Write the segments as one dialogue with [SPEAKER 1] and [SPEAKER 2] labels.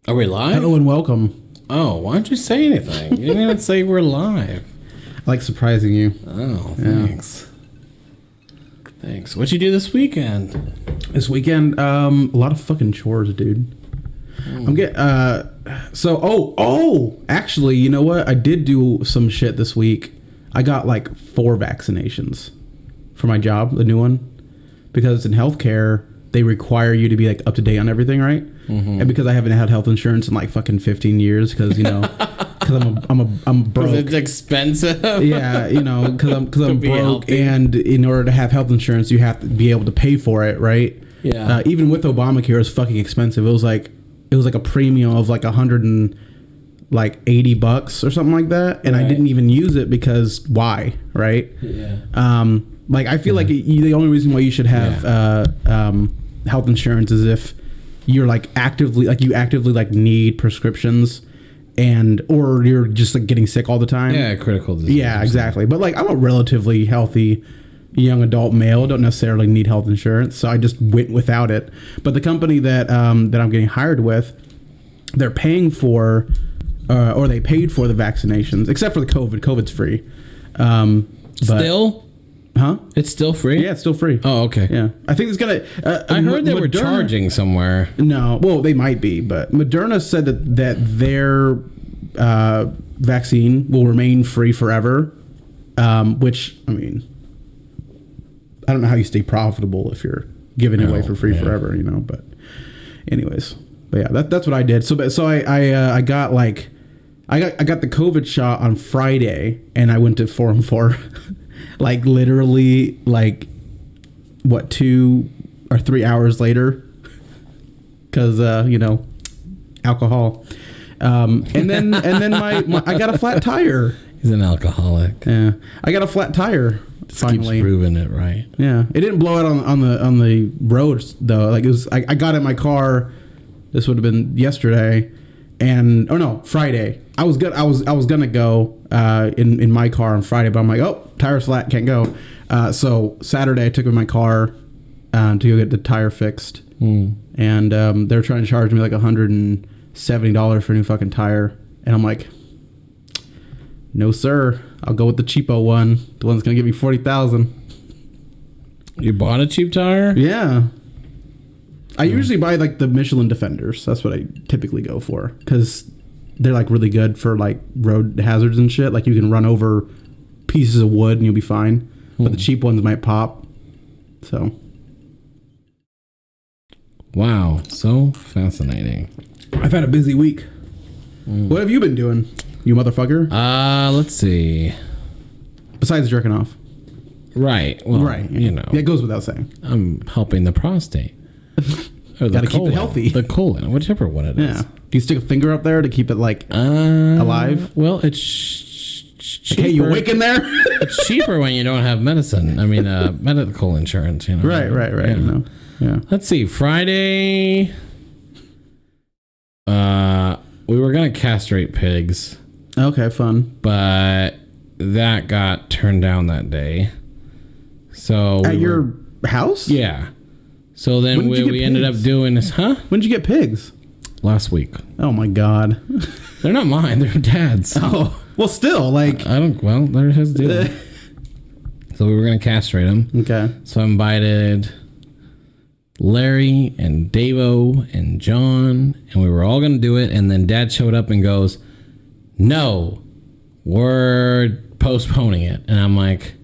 [SPEAKER 1] Are we live?
[SPEAKER 2] Hello and welcome.
[SPEAKER 1] Oh, why don't you say anything? You didn't even say we're live.
[SPEAKER 2] I like surprising you.
[SPEAKER 1] Oh, thanks. Thanks. What'd you do this weekend?
[SPEAKER 2] This weekend, a lot of fucking chores, dude. I'm getting, actually, you know what? I did do some shit this week. I got like 4 vaccinations for my job, the new one. Because in healthcare, they require you to be like up to date on everything, right? Mm-hmm. And because I haven't had health insurance in like fucking 15 years, because you know, because I'm broke.
[SPEAKER 1] Because it's expensive.
[SPEAKER 2] Yeah, you know, because I'm broke,
[SPEAKER 1] healthy.
[SPEAKER 2] and in order to have health insurance, you have to be able to pay for it, right?
[SPEAKER 1] Yeah.
[SPEAKER 2] Even with Obamacare, it's fucking expensive. It was like a premium of like $180 or something like that, and I didn't even use it because why, right?
[SPEAKER 1] Yeah.
[SPEAKER 2] Like I feel like the only reason why you should have health insurance is if you're like actively need prescriptions, or you're just like getting sick all the time.
[SPEAKER 1] Yeah, critical disease.
[SPEAKER 2] Yeah, exactly. But like I'm a relatively healthy young adult male, don't necessarily need health insurance, so I just went without it. But the company that I'm getting hired with, they're paying for or they paid for the vaccinations, except for the COVID. COVID's free.
[SPEAKER 1] Still?
[SPEAKER 2] Huh?
[SPEAKER 1] It's still free?
[SPEAKER 2] Yeah, it's still free.
[SPEAKER 1] Oh, okay.
[SPEAKER 2] Yeah. I think it's gonna...
[SPEAKER 1] I heard they were charging somewhere.
[SPEAKER 2] No. Well, they might be, but Moderna said that their vaccine will remain free forever, which, I mean, I don't know how you stay profitable if you're giving it away for free forever, you know, but anyways. But yeah, that's what I did. So I got like... I got the COVID shot on Friday, and I went to Forum 4... like literally like what 2 or 3 hours later, because you know, alcohol, and then my I got a flat tire.
[SPEAKER 1] He's an alcoholic.
[SPEAKER 2] Yeah, I got a flat tire.
[SPEAKER 1] Just
[SPEAKER 2] finally
[SPEAKER 1] keeps proving it right.
[SPEAKER 2] Yeah, it didn't blow out on the roads though. Like it was, I got in my car. This would have been yesterday, and Friday. I was gonna go in my car on Friday, but I'm like, oh, tire's flat, can't go. So Saturday I took my car to go get the tire fixed, and they're trying to charge me like $170 for a new fucking tire, and I'm like, no sir, I'll go with the cheapo one, the one that's gonna give me $40,000.
[SPEAKER 1] You bought a cheap tire?
[SPEAKER 2] Yeah. I usually buy like the Michelin Defenders. That's what I typically go for, because they're like really good for like road hazards and shit. Like you can run over pieces of wood and you'll be fine. But the cheap ones might pop. So.
[SPEAKER 1] Wow. So fascinating.
[SPEAKER 2] I've had a busy week. What have you been doing, you motherfucker?
[SPEAKER 1] Let's see.
[SPEAKER 2] Besides jerking off.
[SPEAKER 1] Right. Well,
[SPEAKER 2] right.
[SPEAKER 1] You know.
[SPEAKER 2] Yeah, it goes without saying.
[SPEAKER 1] I'm helping the prostate. Or
[SPEAKER 2] Gotta keep it healthy.
[SPEAKER 1] The colon, whichever one it is.
[SPEAKER 2] Yeah. Do you stick a finger up there to keep it like alive?
[SPEAKER 1] Well, it's cheaper.
[SPEAKER 2] Okay, you awake in there?
[SPEAKER 1] It's cheaper when you don't have medicine. I mean, medical insurance, you know.
[SPEAKER 2] Right.
[SPEAKER 1] Yeah.
[SPEAKER 2] You know? Yeah.
[SPEAKER 1] Let's see. Friday, we were going to castrate pigs.
[SPEAKER 2] Okay, fun.
[SPEAKER 1] But that got turned down that day. So
[SPEAKER 2] At your house?
[SPEAKER 1] Yeah. So then we ended up doing this,
[SPEAKER 2] When did you get pigs?
[SPEAKER 1] Last week.
[SPEAKER 2] Oh my god.
[SPEAKER 1] They're not mine, they're Dad's.
[SPEAKER 2] Oh, well still, like...
[SPEAKER 1] they're his deal. So we were going to castrate them.
[SPEAKER 2] Okay.
[SPEAKER 1] So I invited Larry and Davo and John, and we were all going to do it, and then Dad showed up and goes, no, we're postponing it. And I'm like,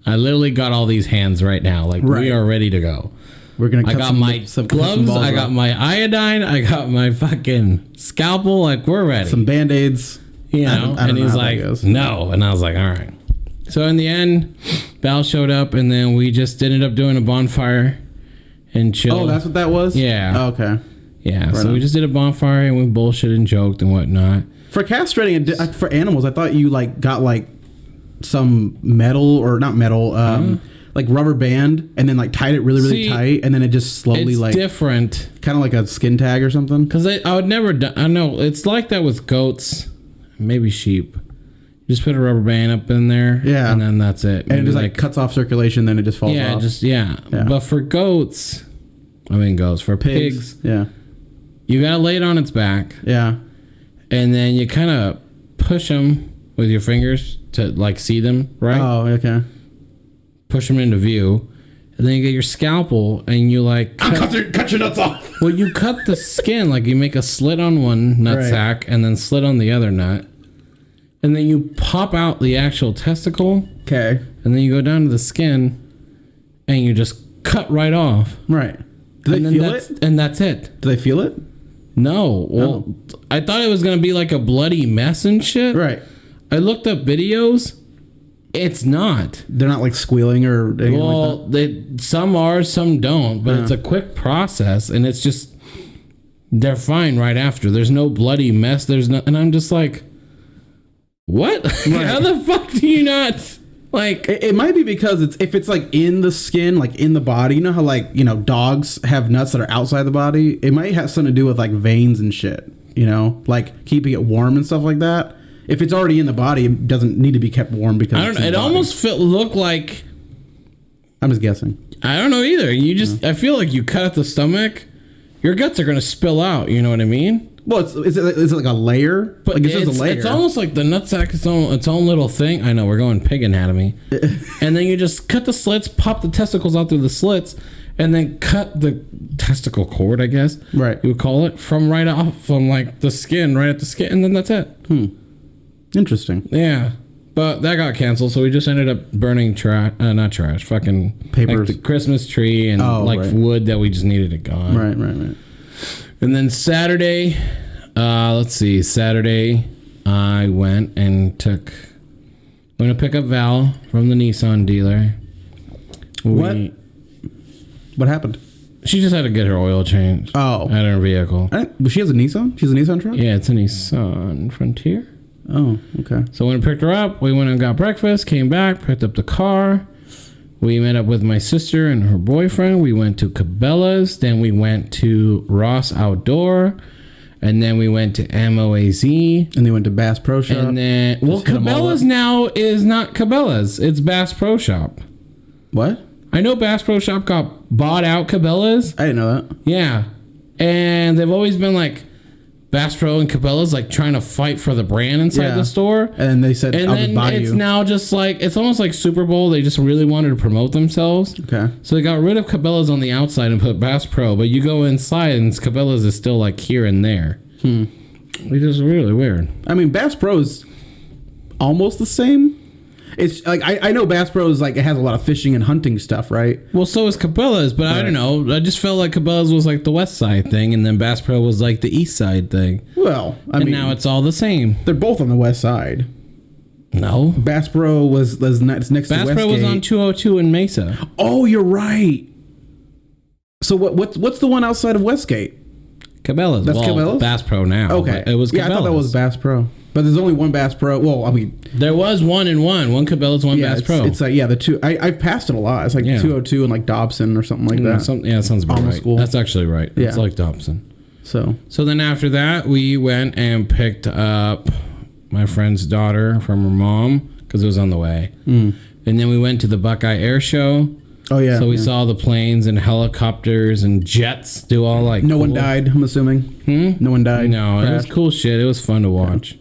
[SPEAKER 1] I literally got all these hands right now. Like, we are ready to go.
[SPEAKER 2] We're gonna.
[SPEAKER 1] I got my gloves. I got my iodine. I got my fucking scalpel. Like, we're ready.
[SPEAKER 2] Some Band-Aids.
[SPEAKER 1] You know. And he's like, no. And I was like, all right. So in the end, Val showed up, and then we just ended up doing a bonfire and chill.
[SPEAKER 2] Oh, that's what that was?
[SPEAKER 1] Yeah.
[SPEAKER 2] Oh, okay.
[SPEAKER 1] Yeah.
[SPEAKER 2] Right
[SPEAKER 1] So
[SPEAKER 2] on.
[SPEAKER 1] We just did a bonfire and we bullshitted and joked and whatnot.
[SPEAKER 2] For castrating for animals, I thought you like got like some metal or not metal. Like rubber band, and then like tied it really tight, and then it just slowly
[SPEAKER 1] it's different,
[SPEAKER 2] kind of like a skin tag or something.
[SPEAKER 1] Because I would never. I know it's like that with goats, maybe sheep. Just put a rubber band up in there, and then that's it.
[SPEAKER 2] And it just like cuts off circulation, then it just falls off.
[SPEAKER 1] Yeah. But for goats, for pigs,
[SPEAKER 2] yeah,
[SPEAKER 1] you gotta lay it on its back,
[SPEAKER 2] Yeah.
[SPEAKER 1] and then you kind of push them with your fingers to like see them, right?
[SPEAKER 2] Oh, okay.
[SPEAKER 1] Push them into view, and then you get your scalpel and you like
[SPEAKER 2] Cut your nuts off.
[SPEAKER 1] well, you cut the skin, like you make a slit on one nut sack and then slit on the other nut, and then you pop out the actual testicle.
[SPEAKER 2] Okay.
[SPEAKER 1] And then you go down to the skin, and you just cut right off.
[SPEAKER 2] Right. Do they feel it?
[SPEAKER 1] And that's it.
[SPEAKER 2] Do they feel it?
[SPEAKER 1] No. Well, I thought it was going to be like a bloody mess and shit.
[SPEAKER 2] Right.
[SPEAKER 1] I looked up videos. It's not.
[SPEAKER 2] They're not like squealing or anything like that?
[SPEAKER 1] Some are, some don't. But it's a quick process, and it's just... They're fine right after. There's no bloody mess. There's no... And I'm just like... What? Right. How the fuck do you not... Like
[SPEAKER 2] it might be because if it's like in the skin, like in the body, you know how like, you know, dogs have nuts that are outside the body. It might have something to do with like veins and shit, you know, like keeping it warm and stuff like that. If it's already in the body, it doesn't need to be kept warm because
[SPEAKER 1] I don't know. It almost looked like,
[SPEAKER 2] I'm just guessing.
[SPEAKER 1] I don't know either. You just I feel like you cut at the stomach, your guts are gonna spill out. You know what I mean?
[SPEAKER 2] Well, is it like a layer?
[SPEAKER 1] But
[SPEAKER 2] like it's just a layer.
[SPEAKER 1] It's almost like the nutsack is its own little thing. I know, we're going pig anatomy. And then you just cut the slits, pop the testicles out through the slits, and then cut the testicle cord, I guess.
[SPEAKER 2] Right.
[SPEAKER 1] You would call it, from like the skin, right at the skin, and then that's it.
[SPEAKER 2] Interesting.
[SPEAKER 1] Yeah. But that got canceled, so we just ended up burning not trash, fucking
[SPEAKER 2] papers,
[SPEAKER 1] like the Christmas tree and wood that we just needed it gone.
[SPEAKER 2] Right.
[SPEAKER 1] And then Saturday, Saturday, I went and I'm going to pick up Val from the Nissan dealer.
[SPEAKER 2] What happened?
[SPEAKER 1] She just had to get her oil changed.
[SPEAKER 2] Oh.
[SPEAKER 1] At her vehicle.
[SPEAKER 2] She has a Nissan? She's a Nissan truck?
[SPEAKER 1] Yeah, it's a Nissan Frontier.
[SPEAKER 2] Oh, okay.
[SPEAKER 1] So when I picked her up, we went and got breakfast, came back, picked up the car. We met up with my sister and her boyfriend. We went to Cabela's. Then we went to Ross Outdoor. And then we went to MOAZ.
[SPEAKER 2] And they went to Bass Pro Shop.
[SPEAKER 1] And then... Well, Cabela's now is not Cabela's. It's Bass Pro Shop.
[SPEAKER 2] What?
[SPEAKER 1] I know Bass Pro Shop got bought out Cabela's.
[SPEAKER 2] I didn't know that.
[SPEAKER 1] Yeah. And they've always been like... Bass Pro and Cabela's like trying to fight for the brand inside the store.
[SPEAKER 2] And they said,
[SPEAKER 1] I'll just buy you. And it's now just like, it's almost like Super Bowl. They just really wanted to promote themselves.
[SPEAKER 2] Okay.
[SPEAKER 1] So they got rid of Cabela's on the outside and put Bass Pro. But you go inside and Cabela's is still like here and there. Which is really weird.
[SPEAKER 2] I mean, Bass Pro is almost the same. It's like, I know Bass Pro is like, it has a lot of fishing and hunting stuff, right?
[SPEAKER 1] Well, so is Cabela's, but I don't know. I just felt like Cabela's was like the west side thing, and then Bass Pro was like the east side thing.
[SPEAKER 2] Well, I mean,
[SPEAKER 1] now it's all the same.
[SPEAKER 2] They're both on the west side.
[SPEAKER 1] No.
[SPEAKER 2] Bass Pro was next to Westgate.
[SPEAKER 1] Bass Pro was on 202 in Mesa.
[SPEAKER 2] Oh, you're right. So what's the one outside of Westgate?
[SPEAKER 1] Cabela's.
[SPEAKER 2] That's Cabela's?
[SPEAKER 1] Bass Pro now.
[SPEAKER 2] Okay.
[SPEAKER 1] It was Cabela's.
[SPEAKER 2] Yeah, I thought that was Bass Pro. But there's only one Bass Pro. Well, I mean...
[SPEAKER 1] There was one Cabela's, one Bass Pro.
[SPEAKER 2] It's like, the two... I've passed it a lot. It's like 202 and like Dobson or something like that.
[SPEAKER 1] That sounds about right.
[SPEAKER 2] School.
[SPEAKER 1] That's actually right.
[SPEAKER 2] Yeah.
[SPEAKER 1] It's like Dobson.
[SPEAKER 2] So
[SPEAKER 1] then after that, we went and picked up my friend's daughter from her mom because it was on the way. And then we went to the Buckeye Air Show.
[SPEAKER 2] Oh, yeah.
[SPEAKER 1] So we saw the planes and helicopters and jets do all like...
[SPEAKER 2] No one died, I'm assuming. No one died.
[SPEAKER 1] No, it was cool shit. It was fun to watch.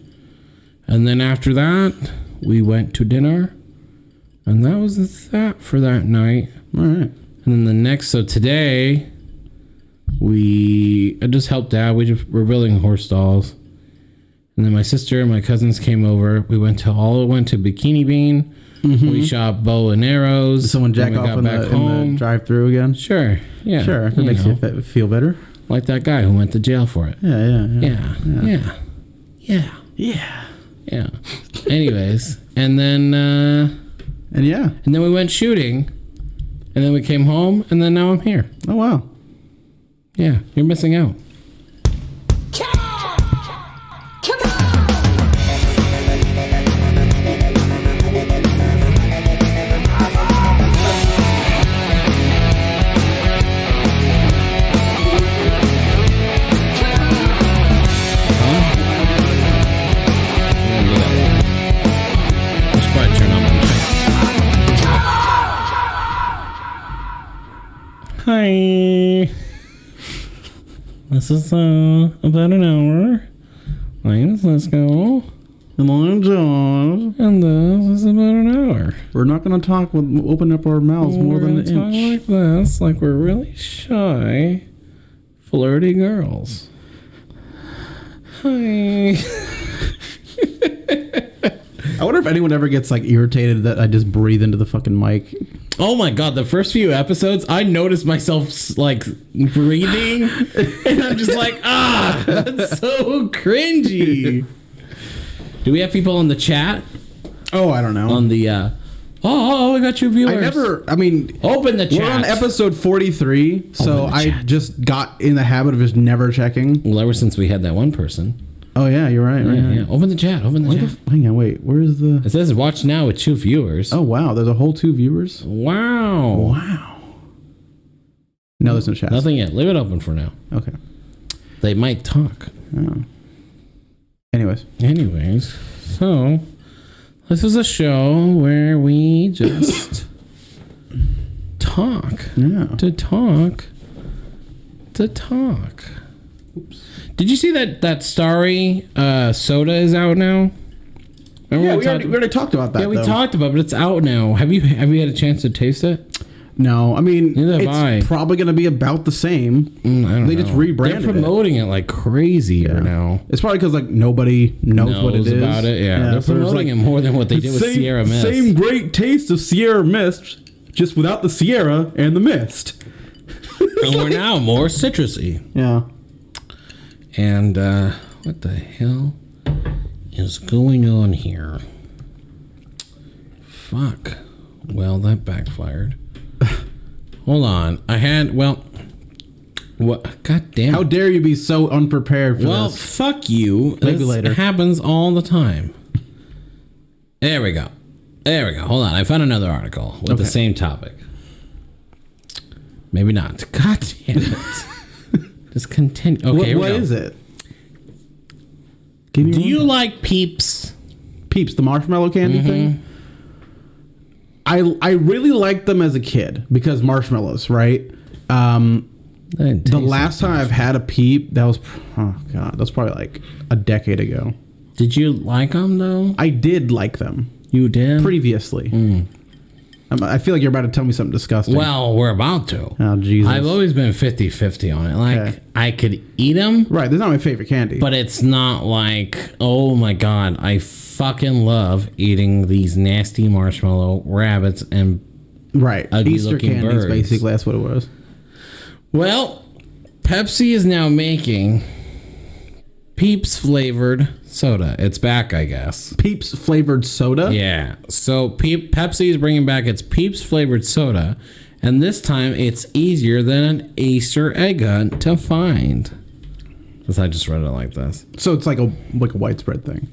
[SPEAKER 1] And then after that, we went to dinner. And that was that for that night.
[SPEAKER 2] All right.
[SPEAKER 1] And then so today, I just helped Dad. We're building horse stalls. And then my sister and my cousins came over. We went to Bikini Bean. We shot bow and arrows.
[SPEAKER 2] Did someone jack off in the drive-through again?
[SPEAKER 1] Sure. Yeah.
[SPEAKER 2] Sure. If it makes you feel better.
[SPEAKER 1] Like that guy who went to jail for it. Yeah. Anyways, and then and then we went shooting, and then we came home, and then now I'm here.
[SPEAKER 2] Oh wow.
[SPEAKER 1] Yeah, you're missing out. Hi. This is about an hour. My name's Lisco.
[SPEAKER 2] And I'm John.
[SPEAKER 1] And this is about an hour.
[SPEAKER 2] We're not going to talk with open up our mouths more than an
[SPEAKER 1] talk
[SPEAKER 2] inch.
[SPEAKER 1] like this, like we're really shy, flirty girls. Hi.
[SPEAKER 2] I wonder if anyone ever gets like irritated that I just breathe into the fucking mic.
[SPEAKER 1] Oh my god, the first few episodes, I noticed myself like breathing, and I'm just like, that's so cringy. Do we have people in the chat?
[SPEAKER 2] Oh, I don't know.
[SPEAKER 1] On the, we got your viewers.
[SPEAKER 2] Open
[SPEAKER 1] the chat.
[SPEAKER 2] We're on episode 43, so I
[SPEAKER 1] chat.
[SPEAKER 2] just got in the habit of just never checking.
[SPEAKER 1] Well, ever since we had that one person.
[SPEAKER 2] Oh, yeah, you're right.
[SPEAKER 1] Yeah. Open the chat.
[SPEAKER 2] Hang on, wait. Where's the...
[SPEAKER 1] It says watch now with 2 viewers.
[SPEAKER 2] Oh, wow. There's a whole 2 viewers?
[SPEAKER 1] Wow.
[SPEAKER 2] No, there's no chat.
[SPEAKER 1] Nothing yet. Leave it open for now.
[SPEAKER 2] Okay.
[SPEAKER 1] They might talk.
[SPEAKER 2] Oh. Anyways,
[SPEAKER 1] so this is a show where we just talk.
[SPEAKER 2] Yeah.
[SPEAKER 1] To talk. Oops. Did you see that Starry soda is out now?
[SPEAKER 2] Remember we already talked about that.
[SPEAKER 1] Yeah, we talked about it, but it's out now. Have you had a chance to taste it?
[SPEAKER 2] No, I mean,
[SPEAKER 1] Neither have
[SPEAKER 2] it's probably going to be about the same.
[SPEAKER 1] I don't know.
[SPEAKER 2] They just rebranded it.
[SPEAKER 1] They're promoting it like crazy right now.
[SPEAKER 2] It's probably because like nobody knows what it is.
[SPEAKER 1] About it, yeah. They're promoting it more than what they did with Sierra Mist.
[SPEAKER 2] Same great taste of Sierra Mist, just without the Sierra and the Mist.
[SPEAKER 1] And we're now more citrusy.
[SPEAKER 2] Yeah.
[SPEAKER 1] And what the hell is going on here? Fuck. Well, that backfired. Hold on. What? God damn it.
[SPEAKER 2] How dare you be so unprepared for this?
[SPEAKER 1] Well, fuck you.
[SPEAKER 2] Maybe later.
[SPEAKER 1] It happens all the time. There we go. Hold on. I found another article with the same topic. Maybe not. God damn it. Just continue. Okay,
[SPEAKER 2] what is it?
[SPEAKER 1] Do you like Peeps?
[SPEAKER 2] Peeps, the marshmallow candy thing? I really liked them as a kid because marshmallows, right? The last time I've had a Peep, that was probably like a decade ago.
[SPEAKER 1] Did you like them though?
[SPEAKER 2] I did like them.
[SPEAKER 1] You did?
[SPEAKER 2] Previously. I feel like you're about to tell me something disgusting.
[SPEAKER 1] Well, we're about to.
[SPEAKER 2] Oh, Jesus.
[SPEAKER 1] I've always been 50-50 on it. Like, I could eat them.
[SPEAKER 2] Right, they're not my favorite candy.
[SPEAKER 1] But it's not like, oh my God, I fucking love eating these nasty marshmallow rabbits and
[SPEAKER 2] Easter candies,
[SPEAKER 1] birds.
[SPEAKER 2] basically. That's what it was.
[SPEAKER 1] Well, Pepsi is now making Peeps flavored soda. It's back, I guess.
[SPEAKER 2] Peeps flavored soda?
[SPEAKER 1] Yeah. So Pepsi is bringing back its Peeps flavored soda, and this time it's easier than an Easter egg hunt to find. Because I just read it like this.
[SPEAKER 2] So it's like a widespread thing.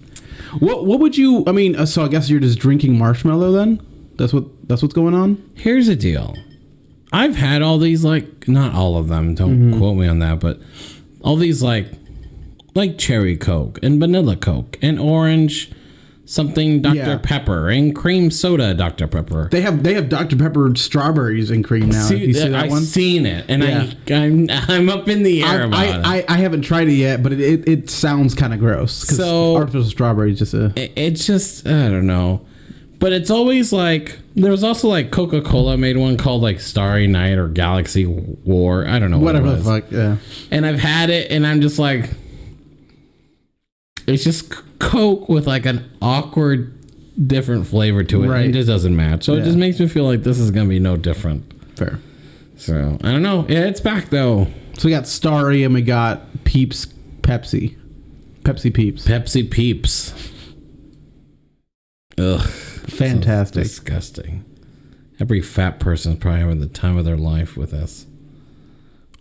[SPEAKER 2] What would you? I mean, so I guess you're just drinking marshmallow then? That's what's going on.
[SPEAKER 1] Here's the deal. I've had all these, like, not all of them. Don't quote me on that, but all these like cherry Coke and vanilla Coke and orange something Dr. Pepper and cream soda Dr. Pepper.
[SPEAKER 2] They have Dr. Pepper strawberries and cream now.
[SPEAKER 1] You see that one? I've seen it, and I'm up in the air about it.
[SPEAKER 2] I haven't tried it yet, but it sounds kind of gross. So artificial strawberries just
[SPEAKER 1] it's just I don't know. But it's always like there was also like Coca-Cola made one called like Starry Night or Galaxy War. I don't know
[SPEAKER 2] whatever the fuck. Yeah.
[SPEAKER 1] And I've had it, and I'm just like. It's just Coke with like an awkward, different flavor to it. Right. And it just doesn't match. So it just makes me feel like this is going to be no different.
[SPEAKER 2] Fair.
[SPEAKER 1] So, I don't know. Yeah, it's back though.
[SPEAKER 2] So we got Starry and we got Peeps Pepsi. Pepsi Peeps.
[SPEAKER 1] Pepsi Peeps. Ugh.
[SPEAKER 2] Fantastic.
[SPEAKER 1] So disgusting. Every fat person is probably having the time of their life with this.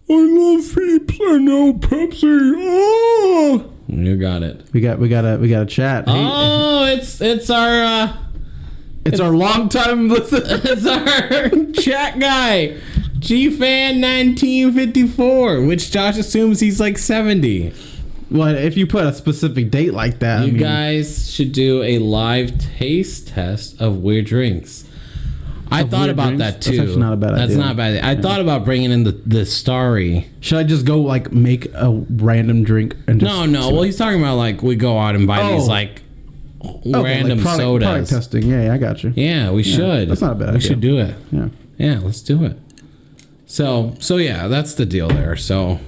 [SPEAKER 1] I love Peeps. I know Pepsi. Oh! You got it.
[SPEAKER 2] We got a chat.
[SPEAKER 1] Oh, it's our
[SPEAKER 2] long time listener.
[SPEAKER 1] It's our chat guy, GFan 1954, which Josh assumes he's like 70.
[SPEAKER 2] Well, if you put a specific date like that,
[SPEAKER 1] you guys should do a live taste test of weird drinks. I thought about
[SPEAKER 2] drinks?
[SPEAKER 1] that too.
[SPEAKER 2] That's actually not a bad idea.
[SPEAKER 1] That's not a bad idea. I thought about bringing in the Starry.
[SPEAKER 2] Should I just go like make a random drink and just
[SPEAKER 1] No. Well, he's talking about like we go out and buy these like random
[SPEAKER 2] like
[SPEAKER 1] sodas.
[SPEAKER 2] Product testing. Yeah, I got you.
[SPEAKER 1] Yeah, we should.
[SPEAKER 2] That's not a bad idea.
[SPEAKER 1] We should do it.
[SPEAKER 2] Yeah.
[SPEAKER 1] Yeah, let's do it. So yeah, that's the deal there. So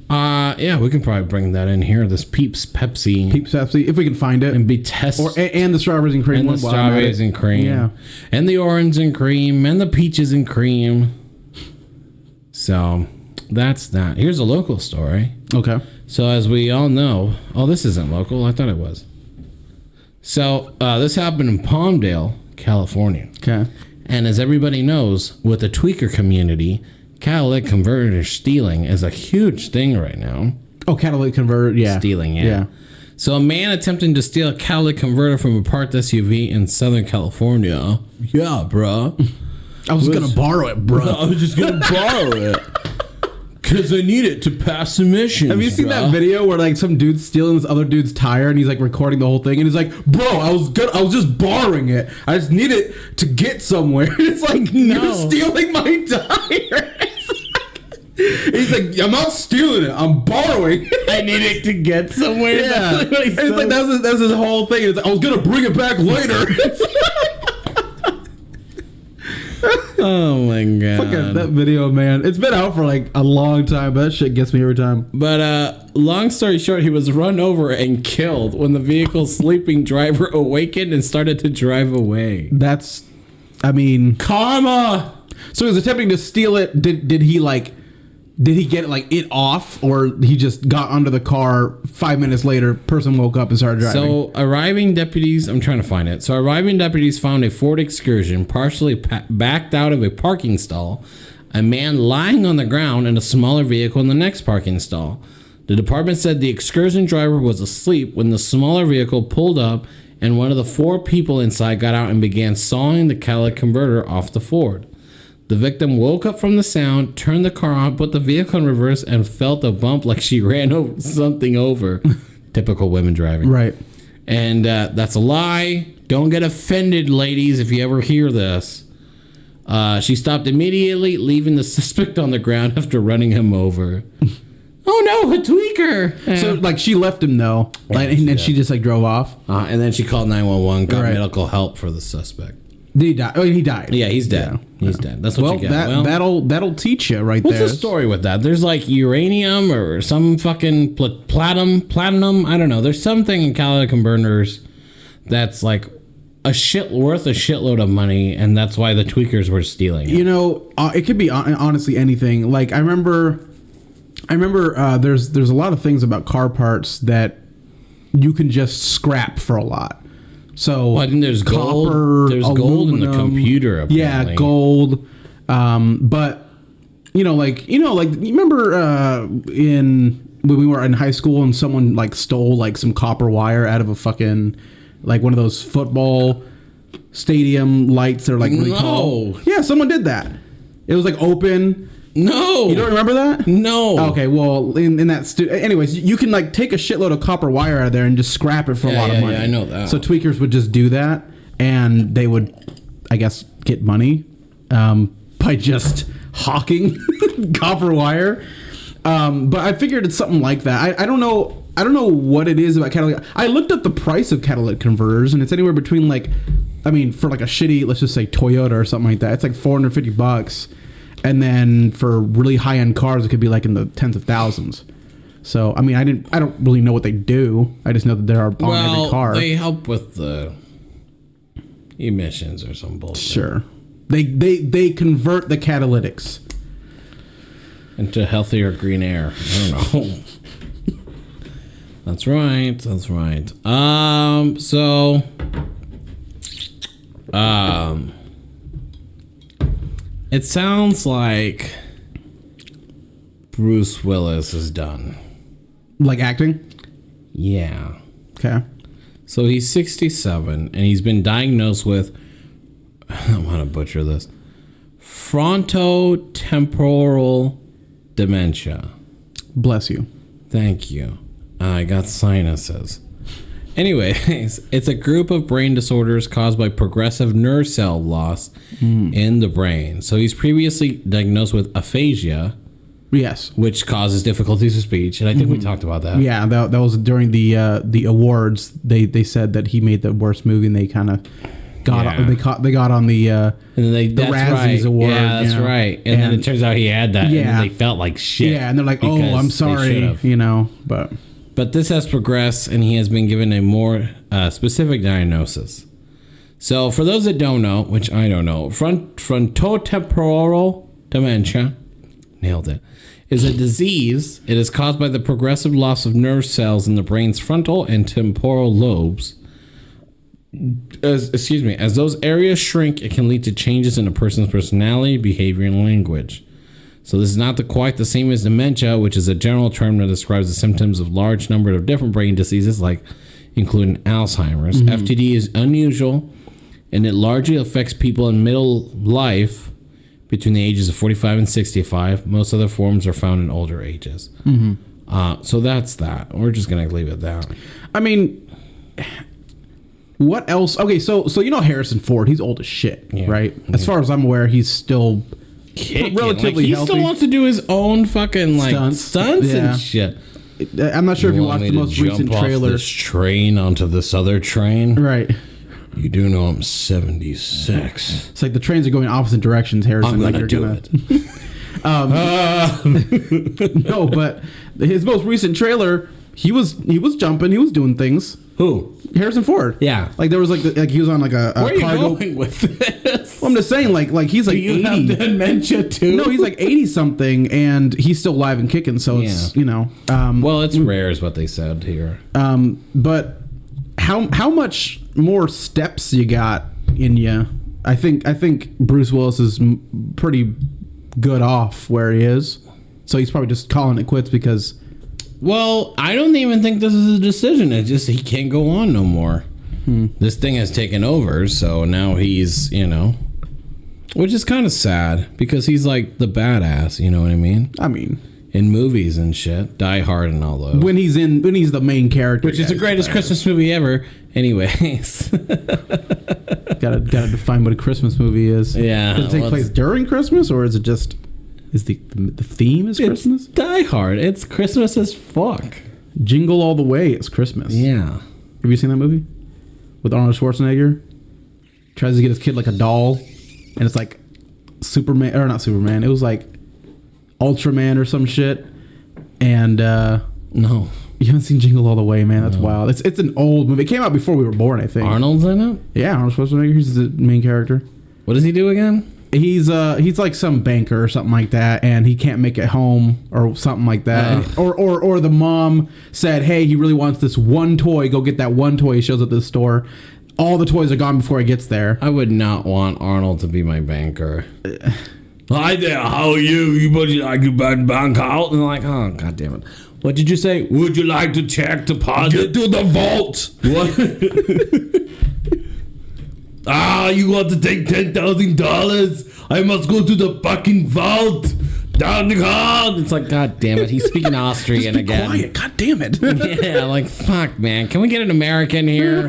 [SPEAKER 1] yeah, we can probably bring that in here. This Peeps Pepsi.
[SPEAKER 2] Peeps Pepsi, if we can find it.
[SPEAKER 1] And be test.
[SPEAKER 2] And the strawberries and cream
[SPEAKER 1] And
[SPEAKER 2] one.
[SPEAKER 1] the strawberries and cream.
[SPEAKER 2] Yeah.
[SPEAKER 1] And the orange and cream. And the peaches and cream. So that's that. Here's a local story.
[SPEAKER 2] Okay.
[SPEAKER 1] So as we all know, this isn't local. I thought it was. So this happened in Palmdale, California.
[SPEAKER 2] Okay.
[SPEAKER 1] And as everybody knows, with the tweaker community, catalytic converter stealing is a huge thing right now.
[SPEAKER 2] Oh, catalytic converter, yeah.
[SPEAKER 1] Stealing, yeah. So a man attempting to steal a catalytic converter from a parked SUV in Southern California. Yeah, bro.
[SPEAKER 2] I was going to borrow it, bro.
[SPEAKER 1] I was just going to borrow it. Because I need it to pass emissions.
[SPEAKER 2] Have you seen that video where like some dude's stealing this other dude's tire and he's like recording the whole thing and he's like, bro, I was just borrowing it. I just need it to get somewhere. It's like, no. You're stealing my tire. He's like, I'm not stealing it. I'm borrowing it.
[SPEAKER 1] I need it to get somewhere.
[SPEAKER 2] Yeah. It's like that's his whole thing. It's like, I was gonna bring it back later.
[SPEAKER 1] Oh my god!
[SPEAKER 2] Fucking that video, man. It's been out for like a long time, but that shit gets me every time.
[SPEAKER 1] But long story short, he was run over and killed when the vehicle's sleeping driver awakened and started to drive away.
[SPEAKER 2] That's, I mean,
[SPEAKER 1] karma.
[SPEAKER 2] So he was attempting to steal it. Did he get it off, or he just got under the car? 5 minutes later, person woke up and started driving.
[SPEAKER 1] So arriving deputies, I'm trying to find it. So arriving deputies found a Ford Excursion partially backed out of a parking stall, a man lying on the ground in a smaller vehicle in the next parking stall. The department said the Excursion driver was asleep when the smaller vehicle pulled up, and one of the 4 people inside got out and began sawing the catalytic converter off the Ford. The victim woke up from the sound, turned the car on, put the vehicle in reverse, and felt a bump like she ran something over. Typical women driving.
[SPEAKER 2] Right.
[SPEAKER 1] And that's a lie. Don't get offended, ladies, if you ever hear this. She stopped immediately, leaving the suspect on the ground after running him over. Oh no, a tweaker!
[SPEAKER 2] So like she left him though, and then she just like drove off.
[SPEAKER 1] And then she called 911, got medical help for the suspect.
[SPEAKER 2] Did he die? Oh, he died.
[SPEAKER 1] Yeah, he's dead. Yeah. He's dead. That's what you get.
[SPEAKER 2] That'll teach you right
[SPEAKER 1] what's
[SPEAKER 2] there.
[SPEAKER 1] What's the story with that? There's like uranium or some fucking platinum. I don't know. There's something in catalytic converters that's like worth a shitload of money, and that's why the tweakers were stealing it.
[SPEAKER 2] You know, it could be honestly anything. Like I remember there's a lot of things about car parts that you can just scrap for a lot. So
[SPEAKER 1] I think there's
[SPEAKER 2] copper,
[SPEAKER 1] gold. There's gold in the computer. Apparently.
[SPEAKER 2] Yeah, gold. But you remember when we were in high school and someone like stole like some copper wire out of a fucking like one of those football stadium lights that are like really tall. Yeah, someone did that. It was like open.
[SPEAKER 1] No.
[SPEAKER 2] You don't remember that?
[SPEAKER 1] No.
[SPEAKER 2] Okay, well, in that... anyways, you can, like, take a shitload of copper wire out of there and just scrap it for a lot of money.
[SPEAKER 1] Yeah, I know that.
[SPEAKER 2] So tweakers would just do that, and they would, I guess, get money by just hawking copper wire. But I figured it's something like that. I don't know what it is about catalytic... I looked up the price of catalytic converters, and it's anywhere between, like... I mean, for, like, a shitty, let's just say, Toyota or something like that, it's like $450. And then for really high-end cars, it could be like in the tens of thousands. So, I mean, I don't really know what they do. I just know that they're on every car.
[SPEAKER 1] They help with the emissions or some bullshit.
[SPEAKER 2] Sure. They convert the catalytics
[SPEAKER 1] into healthier green air. I don't know. That's right. It sounds like Bruce Willis is done.
[SPEAKER 2] Like acting?
[SPEAKER 1] Yeah.
[SPEAKER 2] Okay.
[SPEAKER 1] So he's 67 and he's been diagnosed with, I'm going to butcher this, frontotemporal dementia.
[SPEAKER 2] Bless you.
[SPEAKER 1] Thank you. I got sinuses. Anyways, it's a group of brain disorders caused by progressive nerve cell loss in the brain. So he's previously diagnosed with aphasia.
[SPEAKER 2] Yes.
[SPEAKER 1] Which causes difficulties of speech. And I think we talked about that.
[SPEAKER 2] Yeah, that was during the awards. They said that he made the worst movie, and they kind of they got on the
[SPEAKER 1] and then the
[SPEAKER 2] Razzies
[SPEAKER 1] right.
[SPEAKER 2] award.
[SPEAKER 1] Yeah, that's right. And then it turns out he had that.
[SPEAKER 2] Yeah.
[SPEAKER 1] And then they felt like shit.
[SPEAKER 2] Yeah, and they're like, "Oh, I'm sorry," But
[SPEAKER 1] this has progressed, and he has been given a more specific diagnosis. So, for those that don't know, which I don't know, frontotemporal dementia, nailed it, is a disease. It is caused by the progressive loss of nerve cells in the brain's frontal and temporal lobes. As those areas shrink, it can lead to changes in a person's personality, behavior, and language. So this is not quite the same as dementia, which is a general term that describes the symptoms of large number of different brain diseases, like including Alzheimer's. FTD is unusual, and it largely affects people in middle life between the ages of 45 and 65. Most other forms are found in older ages. So that's that. We're just going to leave it at that.
[SPEAKER 2] I mean, what else? Okay, so Harrison Ford, he's old as shit, right? As far as I'm aware, he's still relatively
[SPEAKER 1] he
[SPEAKER 2] healthy.
[SPEAKER 1] Still wants to do his own fucking stunts and shit.
[SPEAKER 2] I'm not sure if you watched the most recent trailer.
[SPEAKER 1] This train onto this other train,
[SPEAKER 2] right?
[SPEAKER 1] You do know I'm 76.
[SPEAKER 2] It's like the trains are going opposite directions, Harrison.
[SPEAKER 1] I'm gonna do it.
[SPEAKER 2] No, but his most recent trailer, he was jumping, he was doing things.
[SPEAKER 1] Who?
[SPEAKER 2] Harrison Ford.
[SPEAKER 1] Yeah.
[SPEAKER 2] Like there was like he was on like a
[SPEAKER 1] Where are you
[SPEAKER 2] cargo.
[SPEAKER 1] going with this?
[SPEAKER 2] Well, I'm just saying like he's like 80.
[SPEAKER 1] Have dementia too?
[SPEAKER 2] No, he's like 80 something, and he's still alive and kicking. So it's
[SPEAKER 1] well, it's rare, is what they said here.
[SPEAKER 2] But how much more steps you got in you? I think Bruce Willis is pretty good off where he is. So he's probably just calling it quits because.
[SPEAKER 1] Well, I don't even think this is a decision. It's just he can't go on no more. This thing has taken over, so now he's, which is kind of sad because he's like the badass, you know what I mean?
[SPEAKER 2] I mean,
[SPEAKER 1] in movies and shit, Die Hard and all those.
[SPEAKER 2] When he's the main character,
[SPEAKER 1] which is the greatest Christmas movie ever. Anyways,
[SPEAKER 2] gotta define what a Christmas movie is.
[SPEAKER 1] Yeah,
[SPEAKER 2] does it take place during Christmas, or is it just? Is the theme is Christmas?
[SPEAKER 1] It's Die Hard. It's Christmas as fuck.
[SPEAKER 2] Jingle All the Way is Christmas.
[SPEAKER 1] Yeah.
[SPEAKER 2] Have you seen that movie? With Arnold Schwarzenegger? Tries to get his kid like a doll. And it's like Superman, or not Superman. It was like Ultraman or some shit. And
[SPEAKER 1] no.
[SPEAKER 2] You haven't seen Jingle All the Way, man. That's wild. It's an old movie. It came out before we were born, I think.
[SPEAKER 1] Arnold's in it?
[SPEAKER 2] Yeah, Arnold Schwarzenegger. He's the main character.
[SPEAKER 1] What does he do again?
[SPEAKER 2] He's like some banker or something like that, and he can't make it home or something like that. Or the mom said, "Hey, he really wants this one toy. Go get that one toy." He shows up at the store. All the toys are gone before he gets there.
[SPEAKER 1] I would not want Arnold to be my banker. Hi there, how are you? You would like to buy bank out? And I'm like, oh, god damn it. What did you say? Would you like to check deposit?
[SPEAKER 2] Get to the vault.
[SPEAKER 1] What? You want to take $10,000? I must go to the fucking vault. Down the hall. It's like, god damn it. He's speaking Austrian again.
[SPEAKER 2] Quiet. God damn it.
[SPEAKER 1] Yeah, like, fuck, man. Can we get an American here?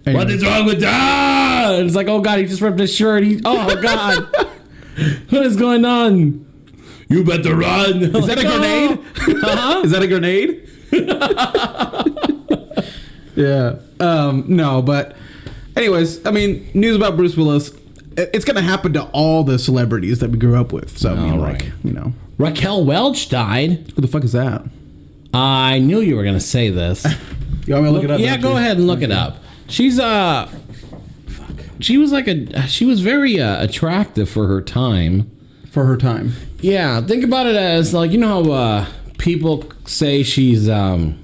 [SPEAKER 1] What is wrong with that? It's like, oh god, he just ripped his shirt. Oh god. What is going on? You better run.
[SPEAKER 2] Is that a grenade? Uh-huh. Is that a grenade? Yeah. No, but anyways, I mean, news about Bruce Willis. It's going to happen to all the celebrities that we grew up with. So, I mean, like,
[SPEAKER 1] Raquel Welch died.
[SPEAKER 2] Who the fuck is that?
[SPEAKER 1] I knew you were going to say this.
[SPEAKER 2] You want me to look it up?
[SPEAKER 1] Yeah, go ahead and look it up. She's, she was very attractive for her time.
[SPEAKER 2] For her time.
[SPEAKER 1] Yeah, think about it as, like, you know how people say she's, you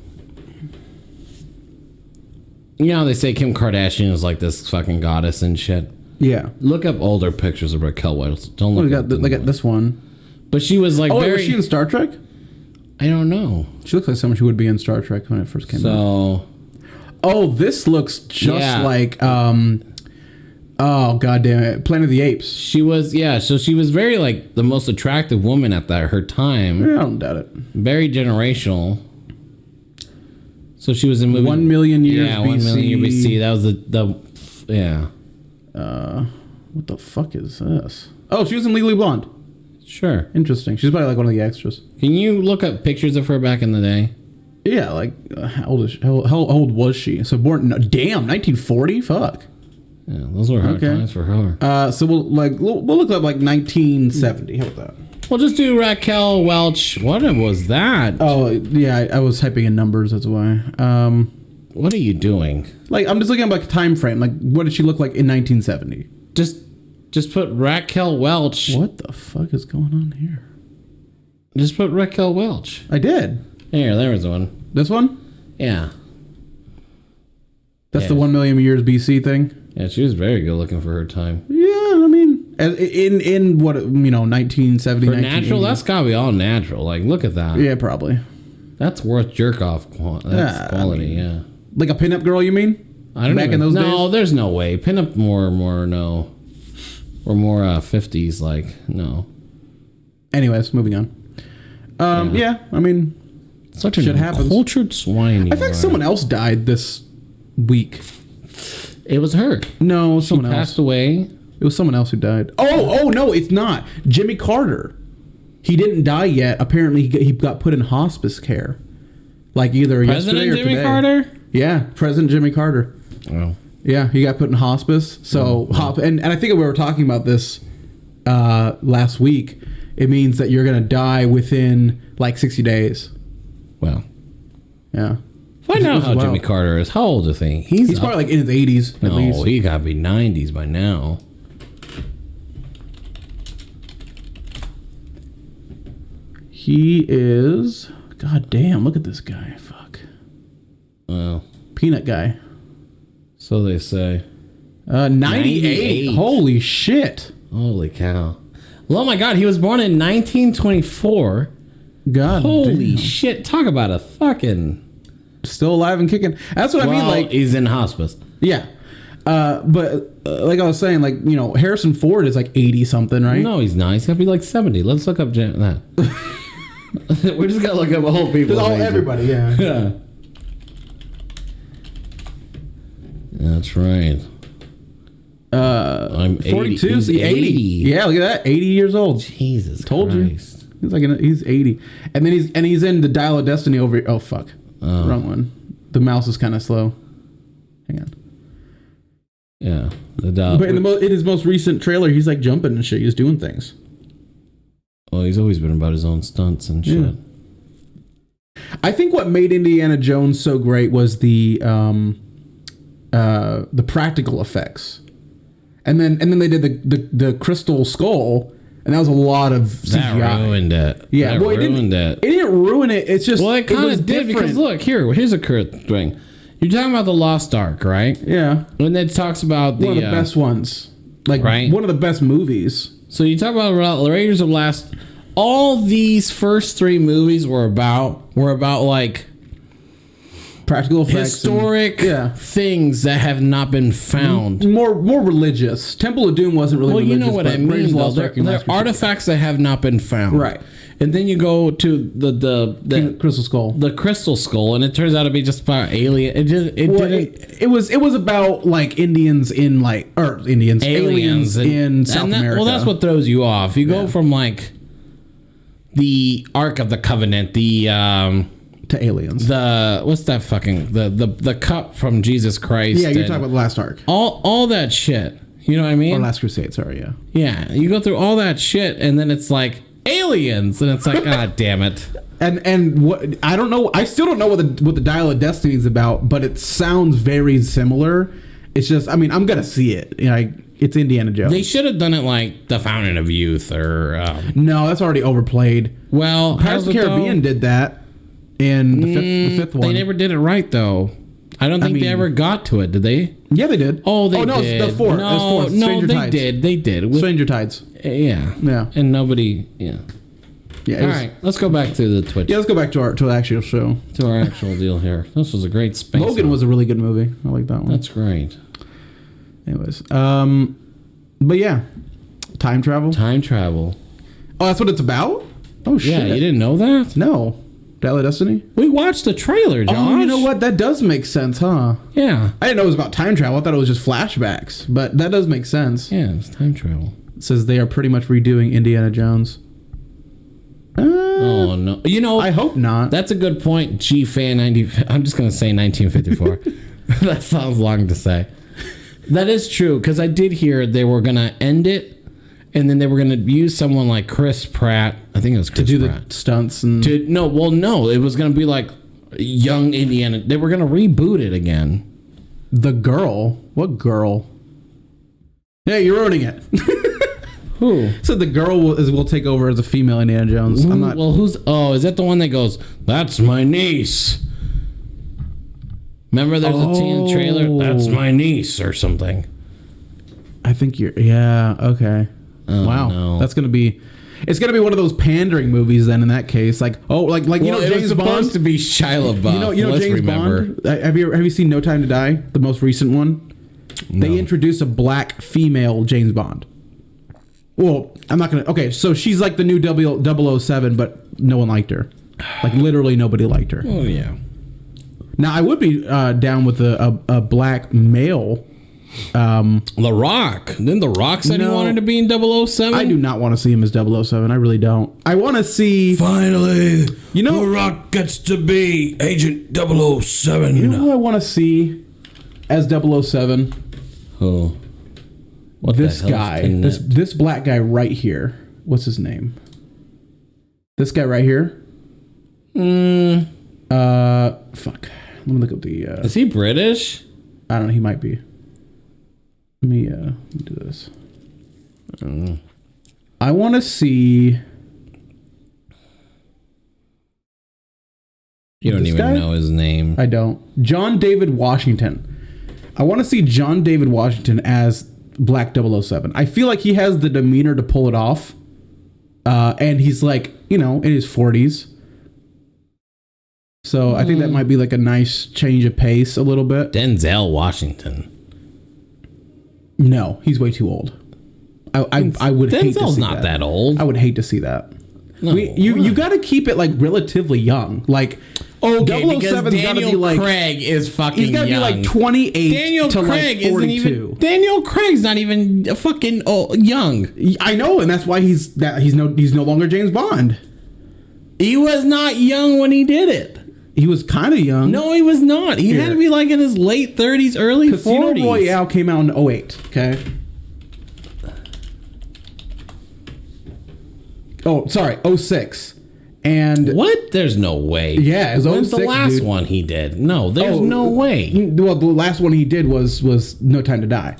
[SPEAKER 1] know, they say Kim Kardashian is like this fucking goddess and shit.
[SPEAKER 2] Yeah.
[SPEAKER 1] Look up older pictures of Raquel Welch. Don't look
[SPEAKER 2] at this one.
[SPEAKER 1] But she was like,
[SPEAKER 2] was she in Star Trek?
[SPEAKER 1] I don't know.
[SPEAKER 2] She looks like someone who would be in Star Trek when it first came out.
[SPEAKER 1] So,
[SPEAKER 2] this looks just like oh god damn it, Planet of the Apes.
[SPEAKER 1] She was so she was very like the most attractive woman at her time.
[SPEAKER 2] Yeah, I don't doubt it.
[SPEAKER 1] Very generational. So she was in movie
[SPEAKER 2] 1 million years
[SPEAKER 1] Yeah,
[SPEAKER 2] BC.
[SPEAKER 1] 1 million year BC. That was yeah.
[SPEAKER 2] What the fuck is this? Oh, she was in Legally Blonde.
[SPEAKER 1] Sure.
[SPEAKER 2] Interesting. She's probably like one of the extras.
[SPEAKER 1] Can you look up pictures of her back in the day?
[SPEAKER 2] Yeah, like how old was she? So born, no, damn, 1940. Fuck.
[SPEAKER 1] Yeah, those were hard times for her.
[SPEAKER 2] So we'll look up like 1970. How about that?
[SPEAKER 1] We'll just do Raquel Welch. What was that?
[SPEAKER 2] Oh yeah, I was typing in numbers. That's why.
[SPEAKER 1] What are you doing?
[SPEAKER 2] Like I'm just looking at like a time frame. Like what did she look like in 1970?
[SPEAKER 1] Just put Raquel Welch.
[SPEAKER 2] What the fuck is going on here?
[SPEAKER 1] Just put Raquel Welch.
[SPEAKER 2] I did.
[SPEAKER 1] There was one.
[SPEAKER 2] This one?
[SPEAKER 1] Yeah.
[SPEAKER 2] That's the 1 million years BC thing.
[SPEAKER 1] Yeah, she was very good looking for her time.
[SPEAKER 2] Yeah, I mean, in what 1970.
[SPEAKER 1] For natural, that's gotta be all natural. Like, look at that.
[SPEAKER 2] Yeah, probably.
[SPEAKER 1] That's worth jerk off. That's quality. Yeah.
[SPEAKER 2] Like a pinup girl, you mean?
[SPEAKER 1] I don't
[SPEAKER 2] back
[SPEAKER 1] even,
[SPEAKER 2] in those days.
[SPEAKER 1] No, there's no way. Pinup more no, or more 50s. Like no.
[SPEAKER 2] Anyways, moving on. Yeah, I mean,
[SPEAKER 1] such a cultured swine.
[SPEAKER 2] I think someone else died this week.
[SPEAKER 1] It was her.
[SPEAKER 2] No, someone else
[SPEAKER 1] passed away.
[SPEAKER 2] It was someone else who died. Oh no, it's not. Jimmy Carter. He didn't die yet. Apparently, he got put in hospice care. Like either
[SPEAKER 1] President
[SPEAKER 2] yesterday or
[SPEAKER 1] Jimmy
[SPEAKER 2] today.
[SPEAKER 1] Carter?
[SPEAKER 2] Yeah, President Jimmy Carter.
[SPEAKER 1] Oh.
[SPEAKER 2] Yeah, he got put in hospice. So and I think we were talking about this last week. It means that you're gonna die within like 60 days.
[SPEAKER 1] Well.
[SPEAKER 2] Yeah.
[SPEAKER 1] Find out how Jimmy Carter is. How old is he?
[SPEAKER 2] He's probably like in his 80s at least.
[SPEAKER 1] No, he gotta be 90s by now.
[SPEAKER 2] He is. God damn! Look at this guy. Fuck.
[SPEAKER 1] Well,
[SPEAKER 2] peanut guy.
[SPEAKER 1] So they say.
[SPEAKER 2] 98. Holy shit!
[SPEAKER 1] Holy cow! Oh my God! He was born in 1924.
[SPEAKER 2] God.
[SPEAKER 1] Holy
[SPEAKER 2] damn.
[SPEAKER 1] shit! Talk about a fucking.
[SPEAKER 2] Still alive and kicking. That's what I mean. Like
[SPEAKER 1] he's in hospice.
[SPEAKER 2] Yeah. But like I was saying, like, you know, Harrison Ford is like 80 something, right?
[SPEAKER 1] No, he's not. He's gotta be like 70. Let's look up that. We're just gonna look up old people.
[SPEAKER 2] Everybody, yeah.
[SPEAKER 1] Yeah. That's right. I'm
[SPEAKER 2] 42.
[SPEAKER 1] 80.
[SPEAKER 2] See, 80. Yeah, look at that. 80 years old.
[SPEAKER 1] Jesus
[SPEAKER 2] Told
[SPEAKER 1] Christ.
[SPEAKER 2] you. He's 80. And then he's in the Dial of Destiny over. Oh fuck. Wrong one. The mouse is kind of slow. Hang on.
[SPEAKER 1] Yeah. The dial.
[SPEAKER 2] But in his most recent trailer, he's like jumping and shit. He's doing things.
[SPEAKER 1] Well, he's always been about his own stunts and shit.
[SPEAKER 2] Yeah. I think what made Indiana Jones so great was the practical effects, and then they did the Crystal Skull, and that was a lot of CGI.
[SPEAKER 1] That ruined it.
[SPEAKER 2] Yeah,
[SPEAKER 1] that ruined
[SPEAKER 2] it. It didn't ruin it. It's just
[SPEAKER 1] it kind of did because look here's a thing. You're talking about the Lost Ark, right?
[SPEAKER 2] Yeah.
[SPEAKER 1] When it talks about
[SPEAKER 2] one of the best ones, like one of the best movies.
[SPEAKER 1] So you talk about Raiders of Last. All these first three movies were about like
[SPEAKER 2] practical effects,
[SPEAKER 1] historic things that have not been found.
[SPEAKER 2] More religious. Temple of Doom wasn't really religious.
[SPEAKER 1] Well, you know what I mean, though. They're artifacts that have not been found.
[SPEAKER 2] Right.
[SPEAKER 1] And then you go to the
[SPEAKER 2] Crystal Skull.
[SPEAKER 1] The Crystal Skull, and it turns out to be just about alien.
[SPEAKER 2] It was about like aliens in South America.
[SPEAKER 1] Well, that's what throws you off. You go from like the Ark of the Covenant,
[SPEAKER 2] to aliens.
[SPEAKER 1] What's that fucking the cup from Jesus Christ?
[SPEAKER 2] Yeah, you're talking about the Last Ark.
[SPEAKER 1] All that shit. You know what I mean?
[SPEAKER 2] Or Last Crusade. Sorry, yeah.
[SPEAKER 1] Yeah, you go through all that shit, and then it's like aliens, and it's like, God damn it.
[SPEAKER 2] And what I don't know, I still don't know what the Dial of Destiny is about, but it sounds very similar. It's just, I mean, I'm gonna see it. You know, it's Indiana Jones.
[SPEAKER 1] They should have done it like the Fountain of Youth, or
[SPEAKER 2] no, that's already overplayed.
[SPEAKER 1] Well,
[SPEAKER 2] Pirates of the Caribbean did that in the fifth one.
[SPEAKER 1] They never did it right though. I don't think they ever got to it. Did they?
[SPEAKER 2] Yeah, they did.
[SPEAKER 1] Oh, they did.
[SPEAKER 2] It's the fourth.
[SPEAKER 1] No, they did. They did.
[SPEAKER 2] Stranger Tides.
[SPEAKER 1] Yeah. And nobody. Yeah.
[SPEAKER 2] Yeah.
[SPEAKER 1] All right, let's go back to the Twitch.
[SPEAKER 2] Yeah, let's go back to the actual show.
[SPEAKER 1] To our actual deal here. This was a great space.
[SPEAKER 2] Logan was a really good movie. I like that one.
[SPEAKER 1] That's great.
[SPEAKER 2] Anyways, but yeah, time travel.
[SPEAKER 1] Time travel.
[SPEAKER 2] Oh, that's what it's about? Oh shit!
[SPEAKER 1] Yeah, you didn't know that?
[SPEAKER 2] No. Dial of Destiny?
[SPEAKER 1] We watched the trailer, Josh.
[SPEAKER 2] Oh, you know what? That does make sense, huh?
[SPEAKER 1] Yeah.
[SPEAKER 2] I didn't know it was about time travel. I thought it was just flashbacks, but that does make sense.
[SPEAKER 1] Yeah, it's time travel.
[SPEAKER 2] It says they are pretty much redoing Indiana Jones.
[SPEAKER 1] Oh, no. You know,
[SPEAKER 2] I hope not.
[SPEAKER 1] that's a good point. G-Fan 90... I'm just going to say 1954. That sounds long to say. That is true, because I did hear they were going to end it, and then they were going to use someone like Chris Pratt. I think it was Chris
[SPEAKER 2] to do
[SPEAKER 1] Pratt.
[SPEAKER 2] the stunts and...
[SPEAKER 1] No. It was going to be like young Indiana. They were going to reboot it again.
[SPEAKER 2] The girl? What girl? Yeah, you're ruining it.
[SPEAKER 1] Who?
[SPEAKER 2] So the girl will take over as a female Indiana Jones. I'm not...
[SPEAKER 1] Well, who's... Oh, is that the one that goes, that's my niece? Remember there's a teen trailer? That's my niece or something.
[SPEAKER 2] I think you're... Yeah, okay.
[SPEAKER 1] Oh,
[SPEAKER 2] wow.
[SPEAKER 1] no.
[SPEAKER 2] That's going to be... It's going to be one of those pandering movies then in that case. Like, James Bond...
[SPEAKER 1] It was supposed to be Shia LaBeouf.
[SPEAKER 2] You know
[SPEAKER 1] Let's
[SPEAKER 2] James
[SPEAKER 1] remember.
[SPEAKER 2] Bond? Have you seen No Time to Die? The most recent one?
[SPEAKER 1] No.
[SPEAKER 2] They introduce a black female James Bond. Well, I'm not going to... Okay, so she's like the new 007, but no one liked her. Like, literally nobody liked her.
[SPEAKER 1] Oh, yeah.
[SPEAKER 2] Now, I would be down with a black male...
[SPEAKER 1] The Rock. Didn't The Rock said he wanted to be in 007?
[SPEAKER 2] I do not want to see him as 007. I really don't. I want to see...
[SPEAKER 1] Finally, The Rock gets to be Agent 007.
[SPEAKER 2] You know who I want to see as 007?
[SPEAKER 1] Who? What
[SPEAKER 2] This guy. This black guy right here. What's his name? This guy right here? Fuck. Let me look up the...
[SPEAKER 1] Is he British?
[SPEAKER 2] I don't know. He might be. Let me do this. I want to see...
[SPEAKER 1] You don't even know his name.
[SPEAKER 2] I don't. John David Washington. I want to see John David Washington as Black 007. I feel like he has the demeanor to pull it off. And he's like, in his 40s. So I think that might be like a nice change of pace a little bit.
[SPEAKER 1] Denzel Washington.
[SPEAKER 2] No, he's way too old. I would hate to see
[SPEAKER 1] Denzel's not that old.
[SPEAKER 2] I would hate to see that.
[SPEAKER 1] No,
[SPEAKER 2] you got to keep it like relatively young. Like,
[SPEAKER 1] okay, because
[SPEAKER 2] 007's
[SPEAKER 1] Daniel
[SPEAKER 2] be like,
[SPEAKER 1] Craig is fucking
[SPEAKER 2] he's got to be like 28
[SPEAKER 1] Daniel
[SPEAKER 2] to
[SPEAKER 1] Craig
[SPEAKER 2] like 42.
[SPEAKER 1] isn't even. Daniel Craig's not even fucking young.
[SPEAKER 2] I know, and that's why he's no longer James Bond.
[SPEAKER 1] He was not young when he did it.
[SPEAKER 2] He was kind of young.
[SPEAKER 1] No, he was not. He had to be like in his late 30s, early 40s.
[SPEAKER 2] Casino Royale came out in 08, okay? Oh, sorry, 06. And
[SPEAKER 1] what? There's no way.
[SPEAKER 2] Yeah, it was 06,
[SPEAKER 1] When's the last
[SPEAKER 2] dude?
[SPEAKER 1] one he did? No, there's no way.
[SPEAKER 2] Well, the last one he did was No Time to Die.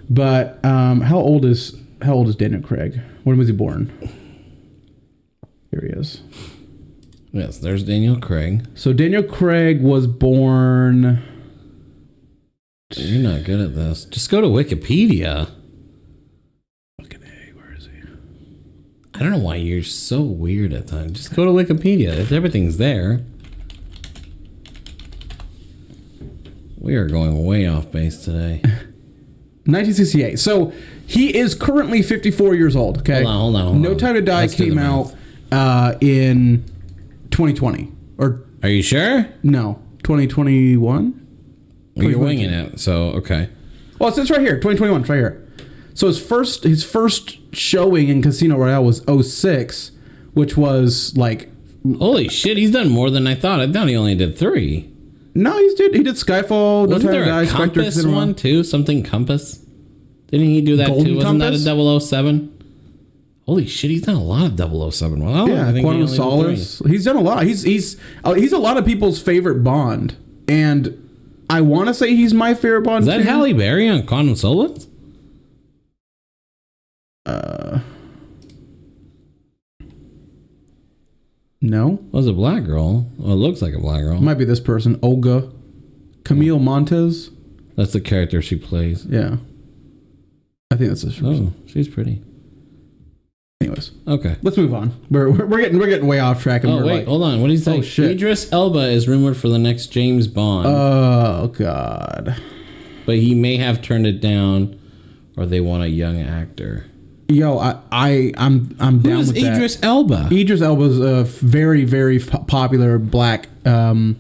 [SPEAKER 2] But how old is Daniel Craig? When was he born? Here he is.
[SPEAKER 1] Yes, there's Daniel Craig.
[SPEAKER 2] So Daniel Craig was born...
[SPEAKER 1] You're not good at this. Just go to Wikipedia.
[SPEAKER 2] Fucking A, where is he?
[SPEAKER 1] I don't know why you're so weird at times. Just go to Wikipedia. If everything's there. We are going way off base today.
[SPEAKER 2] 1968. So he is currently 54 years old, okay?
[SPEAKER 1] Hold on.
[SPEAKER 2] No Time to Die came out in 2020. Or
[SPEAKER 1] are you sure?
[SPEAKER 2] No, 2021?
[SPEAKER 1] You're winging it, so okay.
[SPEAKER 2] Well, it says right here, 2021, it's right here. So his first showing in Casino Royale was 06, which was like...
[SPEAKER 1] Holy shit, he's done more than I thought. I thought he only did 3.
[SPEAKER 2] No, he did Skyfall,
[SPEAKER 1] Wasn't
[SPEAKER 2] No Time
[SPEAKER 1] there
[SPEAKER 2] to Die,
[SPEAKER 1] a
[SPEAKER 2] Spectre,
[SPEAKER 1] Compass one too? Something Compass? Didn't he do that
[SPEAKER 2] Golden
[SPEAKER 1] too? Wasn't
[SPEAKER 2] Compass?
[SPEAKER 1] that a 007? Holy shit, he's done a lot of 007. Well,
[SPEAKER 2] Yeah,
[SPEAKER 1] I think
[SPEAKER 2] Quantum of Solace. He's done a lot. He's a lot of people's favorite Bond, and I want to say he's my favorite Bond.
[SPEAKER 1] Is that Halle Berry on Quantum of Solace?
[SPEAKER 2] No.
[SPEAKER 1] Was a black girl? Well, it looks like a black girl.
[SPEAKER 2] It might be this person, Olga Camille Montez.
[SPEAKER 1] That's the character she plays.
[SPEAKER 2] Yeah, I think that's this person.
[SPEAKER 1] Oh, she's pretty.
[SPEAKER 2] Anyways,
[SPEAKER 1] okay,
[SPEAKER 2] let's move on. We're getting way off track. And
[SPEAKER 1] oh wait, hold on. What did he say?
[SPEAKER 2] Oh, shit.
[SPEAKER 1] Idris Elba is rumored for the next James Bond.
[SPEAKER 2] Oh god.
[SPEAKER 1] But he may have turned it down, or they want a young actor.
[SPEAKER 2] Yo, I'm down
[SPEAKER 1] Who is
[SPEAKER 2] with that.
[SPEAKER 1] Idris Elba?
[SPEAKER 2] Idris Elba's a very, very popular black
[SPEAKER 1] Can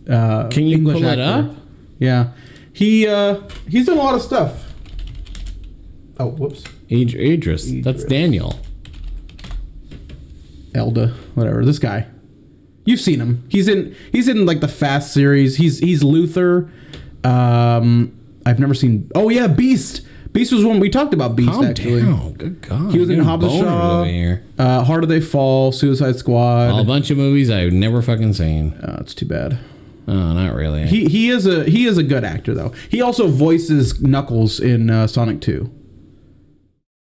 [SPEAKER 1] you
[SPEAKER 2] English
[SPEAKER 1] pull it
[SPEAKER 2] actor.
[SPEAKER 1] up?
[SPEAKER 2] Yeah. He's done a lot of stuff. Oh, whoops.
[SPEAKER 1] Idris. That's Daniel.
[SPEAKER 2] Elda, whatever. This guy. You've seen him. He's in like the Fast series. He's Luther. I've never seen. Oh yeah, Beast. Beast was one we talked about. Beast
[SPEAKER 1] Calm
[SPEAKER 2] actually.
[SPEAKER 1] down. Good God.
[SPEAKER 2] He was in
[SPEAKER 1] Getting
[SPEAKER 2] Hobbs and
[SPEAKER 1] boners
[SPEAKER 2] Shaw,
[SPEAKER 1] over here.
[SPEAKER 2] Harder They Fall, Suicide Squad.
[SPEAKER 1] A bunch of movies I've never fucking seen.
[SPEAKER 2] It's too bad.
[SPEAKER 1] Oh, not really.
[SPEAKER 2] He is a good actor though. He also voices Knuckles in Sonic 2.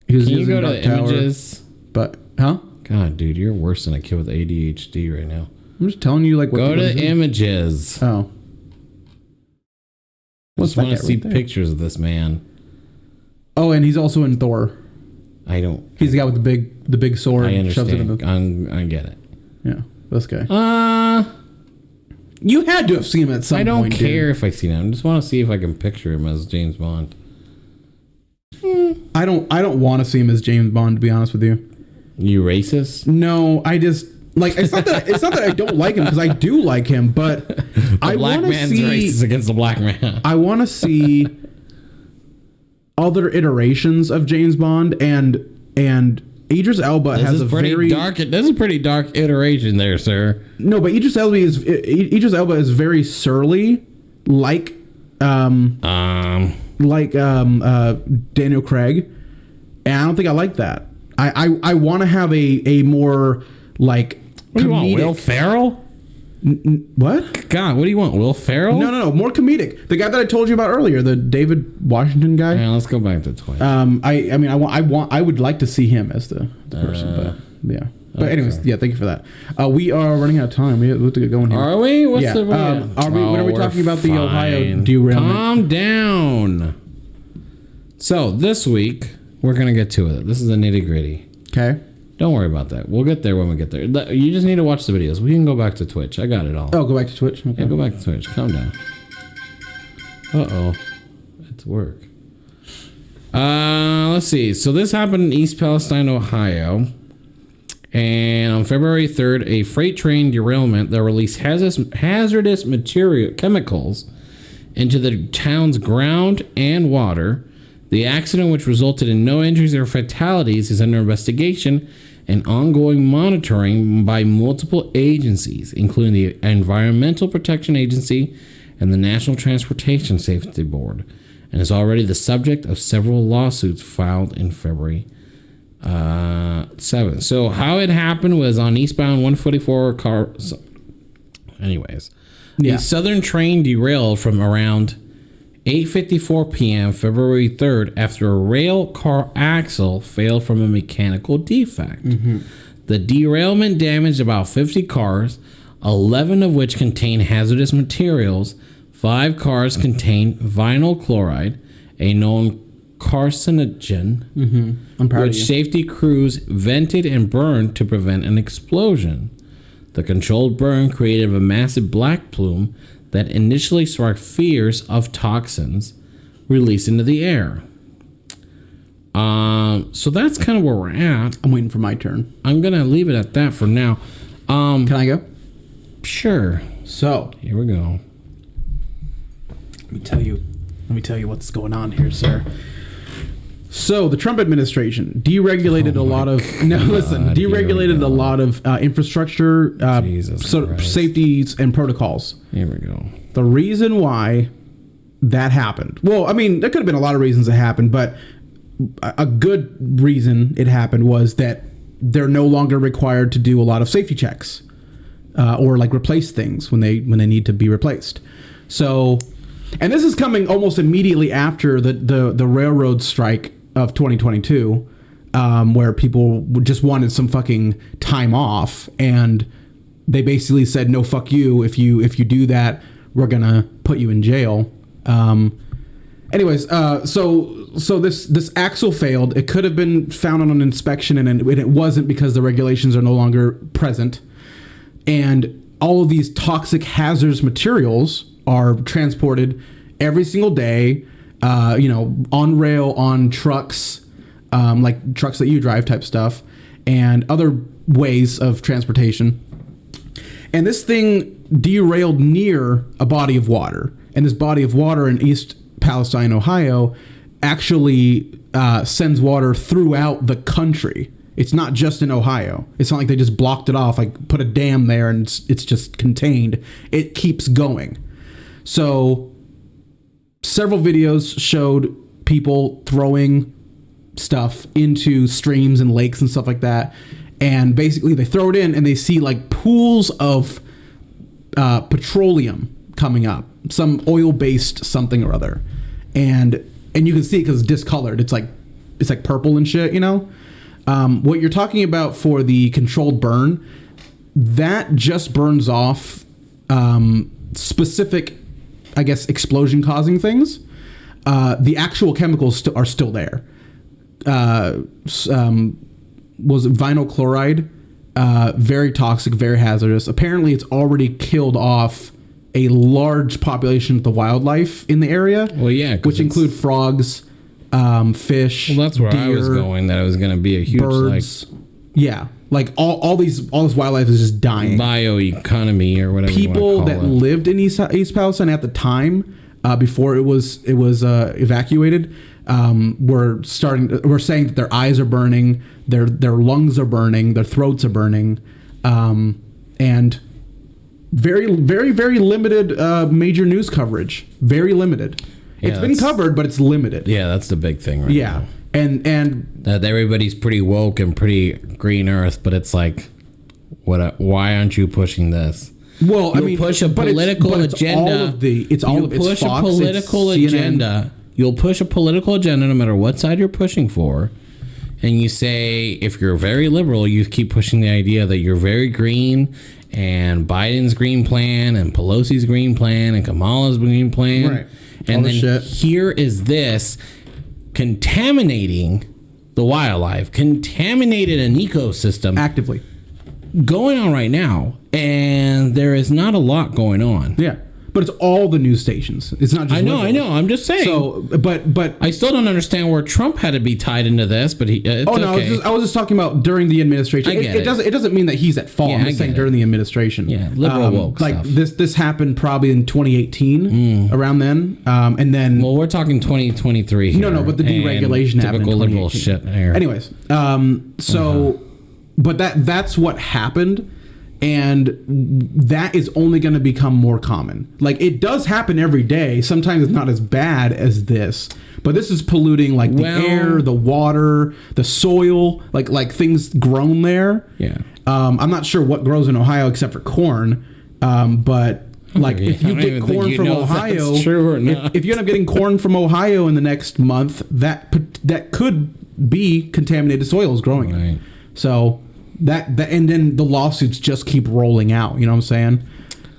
[SPEAKER 1] Can you go to the images?
[SPEAKER 2] But huh?
[SPEAKER 1] God, dude, you're worse than a kid with ADHD right now.
[SPEAKER 2] I'm just telling you, like, what
[SPEAKER 1] Go to images.
[SPEAKER 2] Oh.
[SPEAKER 1] Just want to see pictures of this man.
[SPEAKER 2] Oh, and he's also in Thor.
[SPEAKER 1] I don't.
[SPEAKER 2] He's the guy with the big sword.
[SPEAKER 1] I
[SPEAKER 2] Shoves it in
[SPEAKER 1] understand.
[SPEAKER 2] the,
[SPEAKER 1] I get it.
[SPEAKER 2] yeah, this guy.
[SPEAKER 1] You
[SPEAKER 2] You had to have seen him at some point.
[SPEAKER 1] I don't
[SPEAKER 2] dude.
[SPEAKER 1] care if I see him. I just want to see if I can picture him as James Bond.
[SPEAKER 2] I don't want to see him as James Bond, to be honest with you.
[SPEAKER 1] You racist?
[SPEAKER 2] No, I just like it's not that I don't like him, because I do like him, but I
[SPEAKER 1] Black
[SPEAKER 2] want to
[SPEAKER 1] man's
[SPEAKER 2] see
[SPEAKER 1] racist against the black man.
[SPEAKER 2] I want to see other iterations of James Bond, and Idris Elba has a very
[SPEAKER 1] dark. This is a pretty dark iteration there, sir.
[SPEAKER 2] No, but Idris Elba is very surly, like Daniel Craig, and I don't think I like that. I want to have a more like
[SPEAKER 1] What do you want, Will Ferrell?
[SPEAKER 2] What?
[SPEAKER 1] God, what do you want, Will Ferrell?
[SPEAKER 2] No, more comedic. The guy that I told you about earlier, the David Washington guy.
[SPEAKER 1] Yeah, let's go back to Twitch.
[SPEAKER 2] I would like to see him as the person, but yeah. But anyways, yeah, thank you for that. We are running out of time. We have to get going here.
[SPEAKER 1] Are we? What's
[SPEAKER 2] yeah.
[SPEAKER 1] the?
[SPEAKER 2] When are we talking about the Ohio
[SPEAKER 1] fine.
[SPEAKER 2] derailment?
[SPEAKER 1] Calm down. So this week we're gonna get to it. This is the nitty gritty.
[SPEAKER 2] Okay.
[SPEAKER 1] Don't worry about that. We'll get there when we get there. You just need to watch the videos. We can go back to Twitch. I got it all.
[SPEAKER 2] Oh, go back to Twitch. Okay.
[SPEAKER 1] Yeah, go back to Twitch. Calm down. Uh-oh. It's work. Let's see. So this happened in East Palestine, Ohio. And on February 3rd, a freight train derailment that released hazardous chemicals into the town's ground and water. The accident, which resulted in no injuries or fatalities, is under investigation and ongoing monitoring by multiple agencies, including the Environmental Protection Agency and the National Transportation Safety Board, and is already the subject of several lawsuits filed in February 7th. So how it happened was on eastbound 144 car. Anyways,
[SPEAKER 2] yeah.
[SPEAKER 1] The southern train derailed from around 8:54 p.m. February 3rd after a rail car axle failed from a mechanical defect. Mm-hmm. The derailment damaged about 50 cars, 11 of which contained hazardous materials. 5 cars contained vinyl chloride, a known carcinogen, which safety crews vented and burned to prevent an explosion. The controlled burn created a massive black plume that initially sparked fears of toxins released into the air. So that's kind of where we're at.
[SPEAKER 2] I'm waiting for my turn.
[SPEAKER 1] I'm going to leave it at that for now.
[SPEAKER 2] Can I go?
[SPEAKER 1] Sure.
[SPEAKER 2] So,
[SPEAKER 1] here we go.
[SPEAKER 2] Let me tell you what's going on here, sir. So the Trump administration deregulated a lot of infrastructure, safeties and protocols.
[SPEAKER 1] Here we go.
[SPEAKER 2] The reason why that happened, well, I mean, there could have been a lot of reasons it happened, but a good reason it happened was that they're no longer required to do a lot of safety checks or like replace things when they need to be replaced. So, and this is coming almost immediately after the railroad strike of 2022, where people just wanted some fucking time off, and they basically said, no, fuck you. If you do that, we're gonna put you in jail. So this axle failed. It could have been found on an inspection, and it wasn't, because the regulations are no longer present. And all of these toxic hazardous materials are transported every single day, on rail, on trucks, like trucks that you drive type stuff, and other ways of transportation. And this thing derailed near a body of water. And this body of water in East Palestine, Ohio, actually sends water throughout the country. It's not just in Ohio. It's not like they just blocked it off, like put a dam there and it's just contained. It keeps going. So several videos showed people throwing stuff into streams and lakes and stuff like that. And basically they throw it in and they see like pools of petroleum coming up, some oil-based something or other. And you can see it because it's discolored. It's like purple and shit, you know? What you're talking about for the controlled burn, that just burns off specific, I guess, explosion-causing things. The actual chemicals are still there. Was vinyl chloride, very toxic, very hazardous. Apparently, it's already killed off a large population of the wildlife in the area. Well, yeah, which include frogs, fish.
[SPEAKER 1] Well, that's where
[SPEAKER 2] deer,
[SPEAKER 1] I was going. That it was going to be a huge
[SPEAKER 2] birds. Yeah, like all this wildlife is just dying.
[SPEAKER 1] Bioeconomy or whatever.
[SPEAKER 2] People that lived in East Palestine at the time, before it was evacuated, were saying that their eyes are burning, their lungs are burning, their throats are burning, and very, very, very limited major news coverage. Very limited. Yeah, it's been covered, but it's limited.
[SPEAKER 1] Yeah, that's the big thing right now.
[SPEAKER 2] Yeah. And
[SPEAKER 1] that everybody's pretty woke and pretty green earth, but it's like, why aren't you pushing this?
[SPEAKER 2] Well,
[SPEAKER 1] You'll push a political agenda.
[SPEAKER 2] You'll push
[SPEAKER 1] a political agenda. You'll push a political agenda no matter what side you're pushing for. And you say, if you're very liberal, you keep pushing the idea that you're very green, and Biden's green plan and Pelosi's green plan and Kamala's green plan.
[SPEAKER 2] Right.
[SPEAKER 1] And then here is this contaminating the wildlife, contaminated an ecosystem
[SPEAKER 2] actively
[SPEAKER 1] going on right now, and there is not a lot going on.
[SPEAKER 2] Yeah, but it's all the news stations. It's not just
[SPEAKER 1] I know. I'm just saying.
[SPEAKER 2] So, but
[SPEAKER 1] I still don't understand where Trump had to be tied into this. But it's okay.
[SPEAKER 2] I was just talking about during the administration. It doesn't mean that he's at fault. I'm just saying during the administration.
[SPEAKER 1] Yeah, liberal woke
[SPEAKER 2] like
[SPEAKER 1] stuff.
[SPEAKER 2] This happened probably in 2018, around then, and then.
[SPEAKER 1] Well, we're talking 2023 here.
[SPEAKER 2] No, but the deregulation happened.
[SPEAKER 1] Typical liberal shit here.
[SPEAKER 2] Anyways, but that's what happened. And that is only going to become more common. Like, it does happen every day. Sometimes it's not as bad as this. But this is polluting, like, the air, the water, the soil, like things grown there.
[SPEAKER 1] Yeah.
[SPEAKER 2] I'm not sure what grows in Ohio except for corn. But, like, if you get corn from Ohio...
[SPEAKER 1] True or not.
[SPEAKER 2] If you end up getting corn from Ohio in the next month, that could be contaminated soil is growing in it. So... That and then the lawsuits just keep rolling out. You know what I'm saying?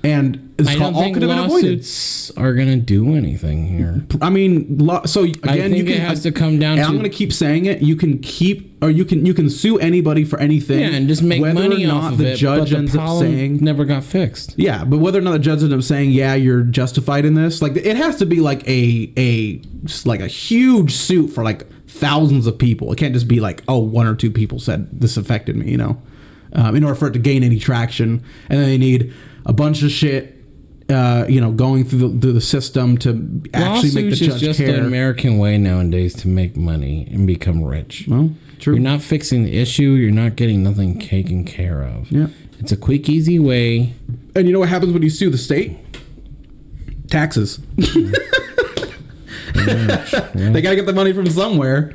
[SPEAKER 2] And
[SPEAKER 1] I don't think lawsuits are going to do anything here.
[SPEAKER 2] I mean, so again,
[SPEAKER 1] it has to come down to.
[SPEAKER 2] I'm going to keep saying it. You can you can sue anybody for anything.
[SPEAKER 1] Yeah, and just make money off of it.
[SPEAKER 2] Judge
[SPEAKER 1] but the problem never got fixed.
[SPEAKER 2] Yeah, but whether or not the judge ends up saying, yeah, you're justified in this, like it has to be like a huge suit for like thousands of people. It can't just be like, oh, one or two people said this affected me, you know, in order for it to gain any traction. And then they need a bunch of shit, going through the system to actually make the judge care.
[SPEAKER 1] It's just an American way nowadays to make money and become rich.
[SPEAKER 2] Well, true.
[SPEAKER 1] You're not fixing the issue. You're not getting nothing taken care of.
[SPEAKER 2] Yeah.
[SPEAKER 1] It's a quick, easy way.
[SPEAKER 2] And you know what happens when you sue the state? Taxes. They gotta get the money from somewhere.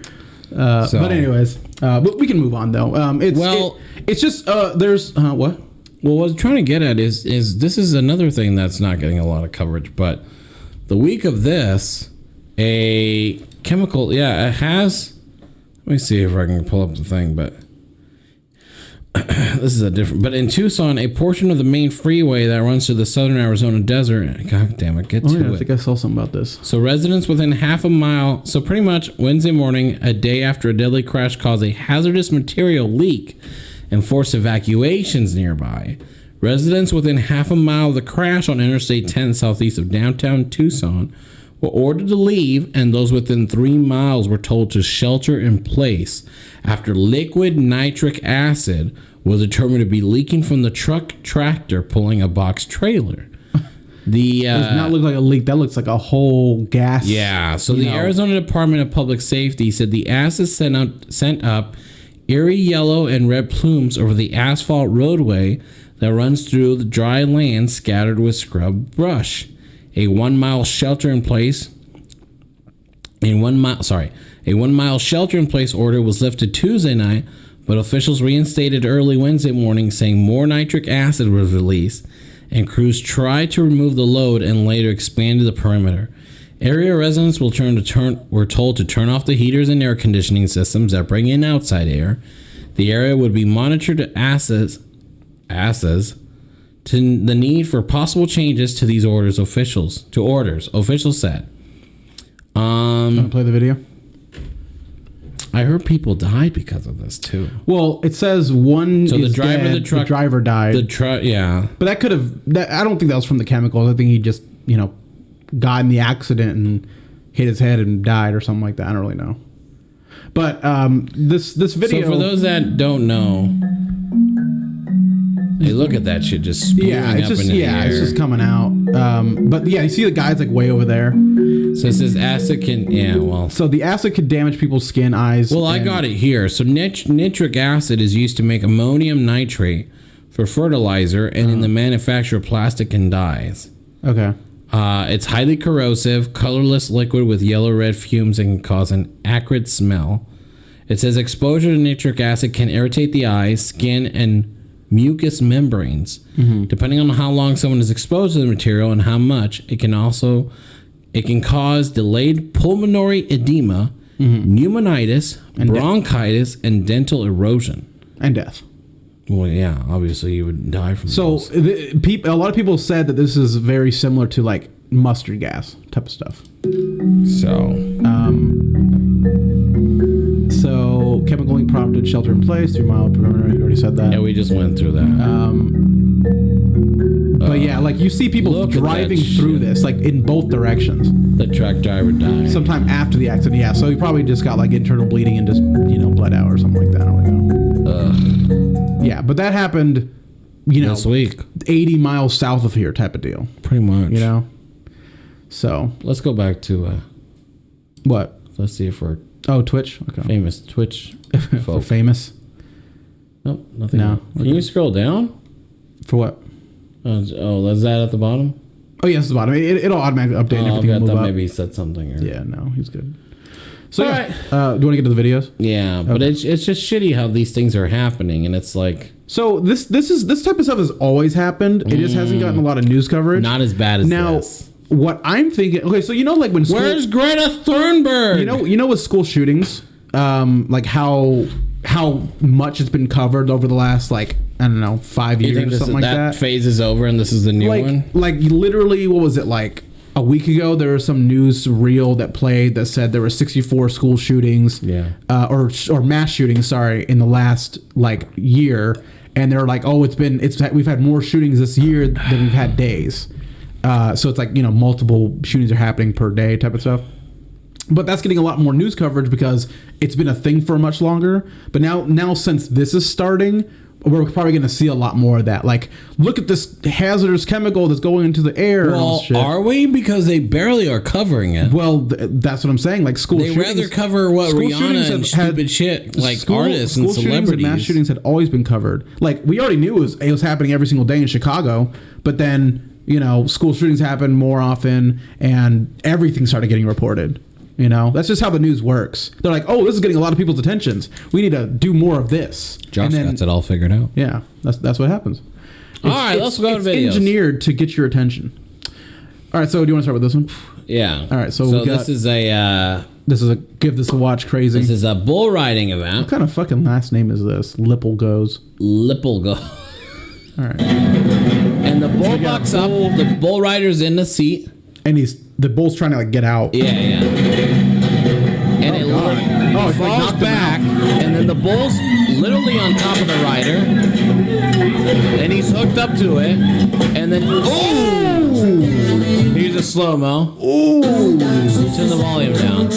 [SPEAKER 2] But anyways, we can move on though. It's just there's what?
[SPEAKER 1] Well, what I was trying to get at is this is another thing that's not getting a lot of coverage. But the week of this, a chemical, it has. Let me see if I can pull up the thing, but. This is a different, but in Tucson, a portion of the main freeway that runs through the southern Arizona desert. God damn it, get to it.
[SPEAKER 2] I think I saw something about this.
[SPEAKER 1] So residents within half a mile, so pretty much Wednesday morning, a day after a deadly crash caused a hazardous material leak and forced evacuations nearby. Residents within half a mile of the crash on Interstate 10 southeast of downtown Tucson were ordered to leave, and those within 3 miles were told to shelter in place after liquid nitric acid was determined to be leaking from the tractor pulling a box trailer. The
[SPEAKER 2] does not look like a leak. That looks like a whole gas.
[SPEAKER 1] Yeah. So the Arizona Department of Public Safety said the acid sent up eerie yellow and red plumes over the asphalt roadway that runs through the dry land scattered with scrub brush. A 1 mile shelter in place. A 1 mile shelter in place order was lifted Tuesday night, but officials reinstated early Wednesday morning, saying more nitric acid was released, and crews tried to remove the load and later expanded the perimeter. Area residents were told to turn off the heaters and air conditioning systems that bring in outside air. The area would be monitored to assess to the need for possible changes to these orders. Officials said.
[SPEAKER 2] Want to play the video?
[SPEAKER 1] I heard people died because of this too.
[SPEAKER 2] Well, it says one.
[SPEAKER 1] So
[SPEAKER 2] is dead, the driver died.
[SPEAKER 1] The truck, yeah.
[SPEAKER 2] But that could have. I don't think that was from the chemicals. I think he just, got in the accident and hit his head and died or something like that. I don't really know. But this video.
[SPEAKER 1] So for those that don't know, hey, look at that shit just spewing up into the air.
[SPEAKER 2] It's just coming out. But yeah, you see the guy's like way over there.
[SPEAKER 1] So it says acid can,
[SPEAKER 2] So the acid could damage people's skin, eyes.
[SPEAKER 1] Well, I got it here. So nitric acid is used to make ammonium nitrate for fertilizer and in the manufacture of plastic and dyes.
[SPEAKER 2] Okay.
[SPEAKER 1] It's highly corrosive, colorless liquid with yellow-red fumes and can cause an acrid smell. It says exposure to nitric acid can irritate the eyes, skin, and mucous membranes. Mm-hmm. Depending on how long someone is exposed to the material and how much, it can cause delayed pulmonary edema, pneumonitis, bronchitis, and dental erosion.
[SPEAKER 2] And death.
[SPEAKER 1] Well, yeah, obviously you would die from those.
[SPEAKER 2] A lot of people said that this is very similar to like mustard gas type of stuff. So chemical leak prompted shelter in place, 3 mile perimeter. You already said that.
[SPEAKER 1] Yeah, we just went through that.
[SPEAKER 2] But yeah, like you see people driving through this, like in both directions.
[SPEAKER 1] The truck driver died
[SPEAKER 2] sometime after the accident. Yeah, so he probably just got like internal bleeding and just bled out or something like that. I don't really know. Yeah, but that happened,
[SPEAKER 1] this week,
[SPEAKER 2] 80 miles south of here, type of deal.
[SPEAKER 1] Pretty much.
[SPEAKER 2] So
[SPEAKER 1] let's go back to
[SPEAKER 2] what?
[SPEAKER 1] Let's see if we're
[SPEAKER 2] Twitch. Okay.
[SPEAKER 1] Famous Twitch.
[SPEAKER 2] For famous.
[SPEAKER 1] Nope, nothing.
[SPEAKER 2] No.
[SPEAKER 1] Can you scroll down?
[SPEAKER 2] For what?
[SPEAKER 1] Is that at the bottom?
[SPEAKER 2] Oh, yes, it's the bottom. It'll automatically update everything.
[SPEAKER 1] I thought maybe he said something.
[SPEAKER 2] Yeah, no, he's good. So,
[SPEAKER 1] all right.
[SPEAKER 2] Do you want to get to the videos?
[SPEAKER 1] Yeah, but it's just shitty how these things are happening, and it's like.
[SPEAKER 2] So this type of stuff has always happened. It just hasn't gotten a lot of news coverage.
[SPEAKER 1] Not as bad as this.
[SPEAKER 2] What I'm thinking. Okay, so like when
[SPEAKER 1] where's Greta Thunberg?
[SPEAKER 2] You know with school shootings, like how much it's been covered over the last 5 years or something like that.
[SPEAKER 1] That phase is over and this is the new one.
[SPEAKER 2] Like literally, what was it like? A week ago, there was some news reel that played that said there were 64 school shootings, or mass shootings, sorry, in the last year, and they're like, oh, we've had more shootings this year than we've had days, so it's multiple shootings are happening per day type of stuff. But that's getting a lot more news coverage because it's been a thing for much longer. But now since this is starting, we're probably going to see a lot more of that. Like, look at this hazardous chemical that's going into the air.
[SPEAKER 1] Well, are we? Because they barely are covering it.
[SPEAKER 2] Well, that's what I'm saying. Like, school shootings.
[SPEAKER 1] They rather cover Rihanna and stupid shit, artists and celebrities.
[SPEAKER 2] And mass shootings had always been covered. Like, we already knew it was happening every single day in Chicago. But then, school shootings happened more often and everything started getting reported. That's just how the news works. They're like, oh, this is getting a lot of people's attentions. We need to do more of this.
[SPEAKER 1] Josh got it all figured out.
[SPEAKER 2] Yeah, that's what happens.
[SPEAKER 1] All right, let's go to videos.
[SPEAKER 2] It's engineered to get your attention. All right, so do you want to start with this one?
[SPEAKER 1] Yeah.
[SPEAKER 2] All right, so
[SPEAKER 1] this is a
[SPEAKER 2] give this a watch crazy.
[SPEAKER 1] This is a bull riding event.
[SPEAKER 2] What kind of fucking last name is this? Lippel goes.
[SPEAKER 1] Lippel goes.
[SPEAKER 2] All right.
[SPEAKER 1] And the bull bucks up. The bull rider's in the seat.
[SPEAKER 2] And the bull's trying to get out.
[SPEAKER 1] Yeah. And it falls back, and then the bull's literally on top of the rider. And he's hooked up to it. And then, here's a slow-mo. Turn the volume down.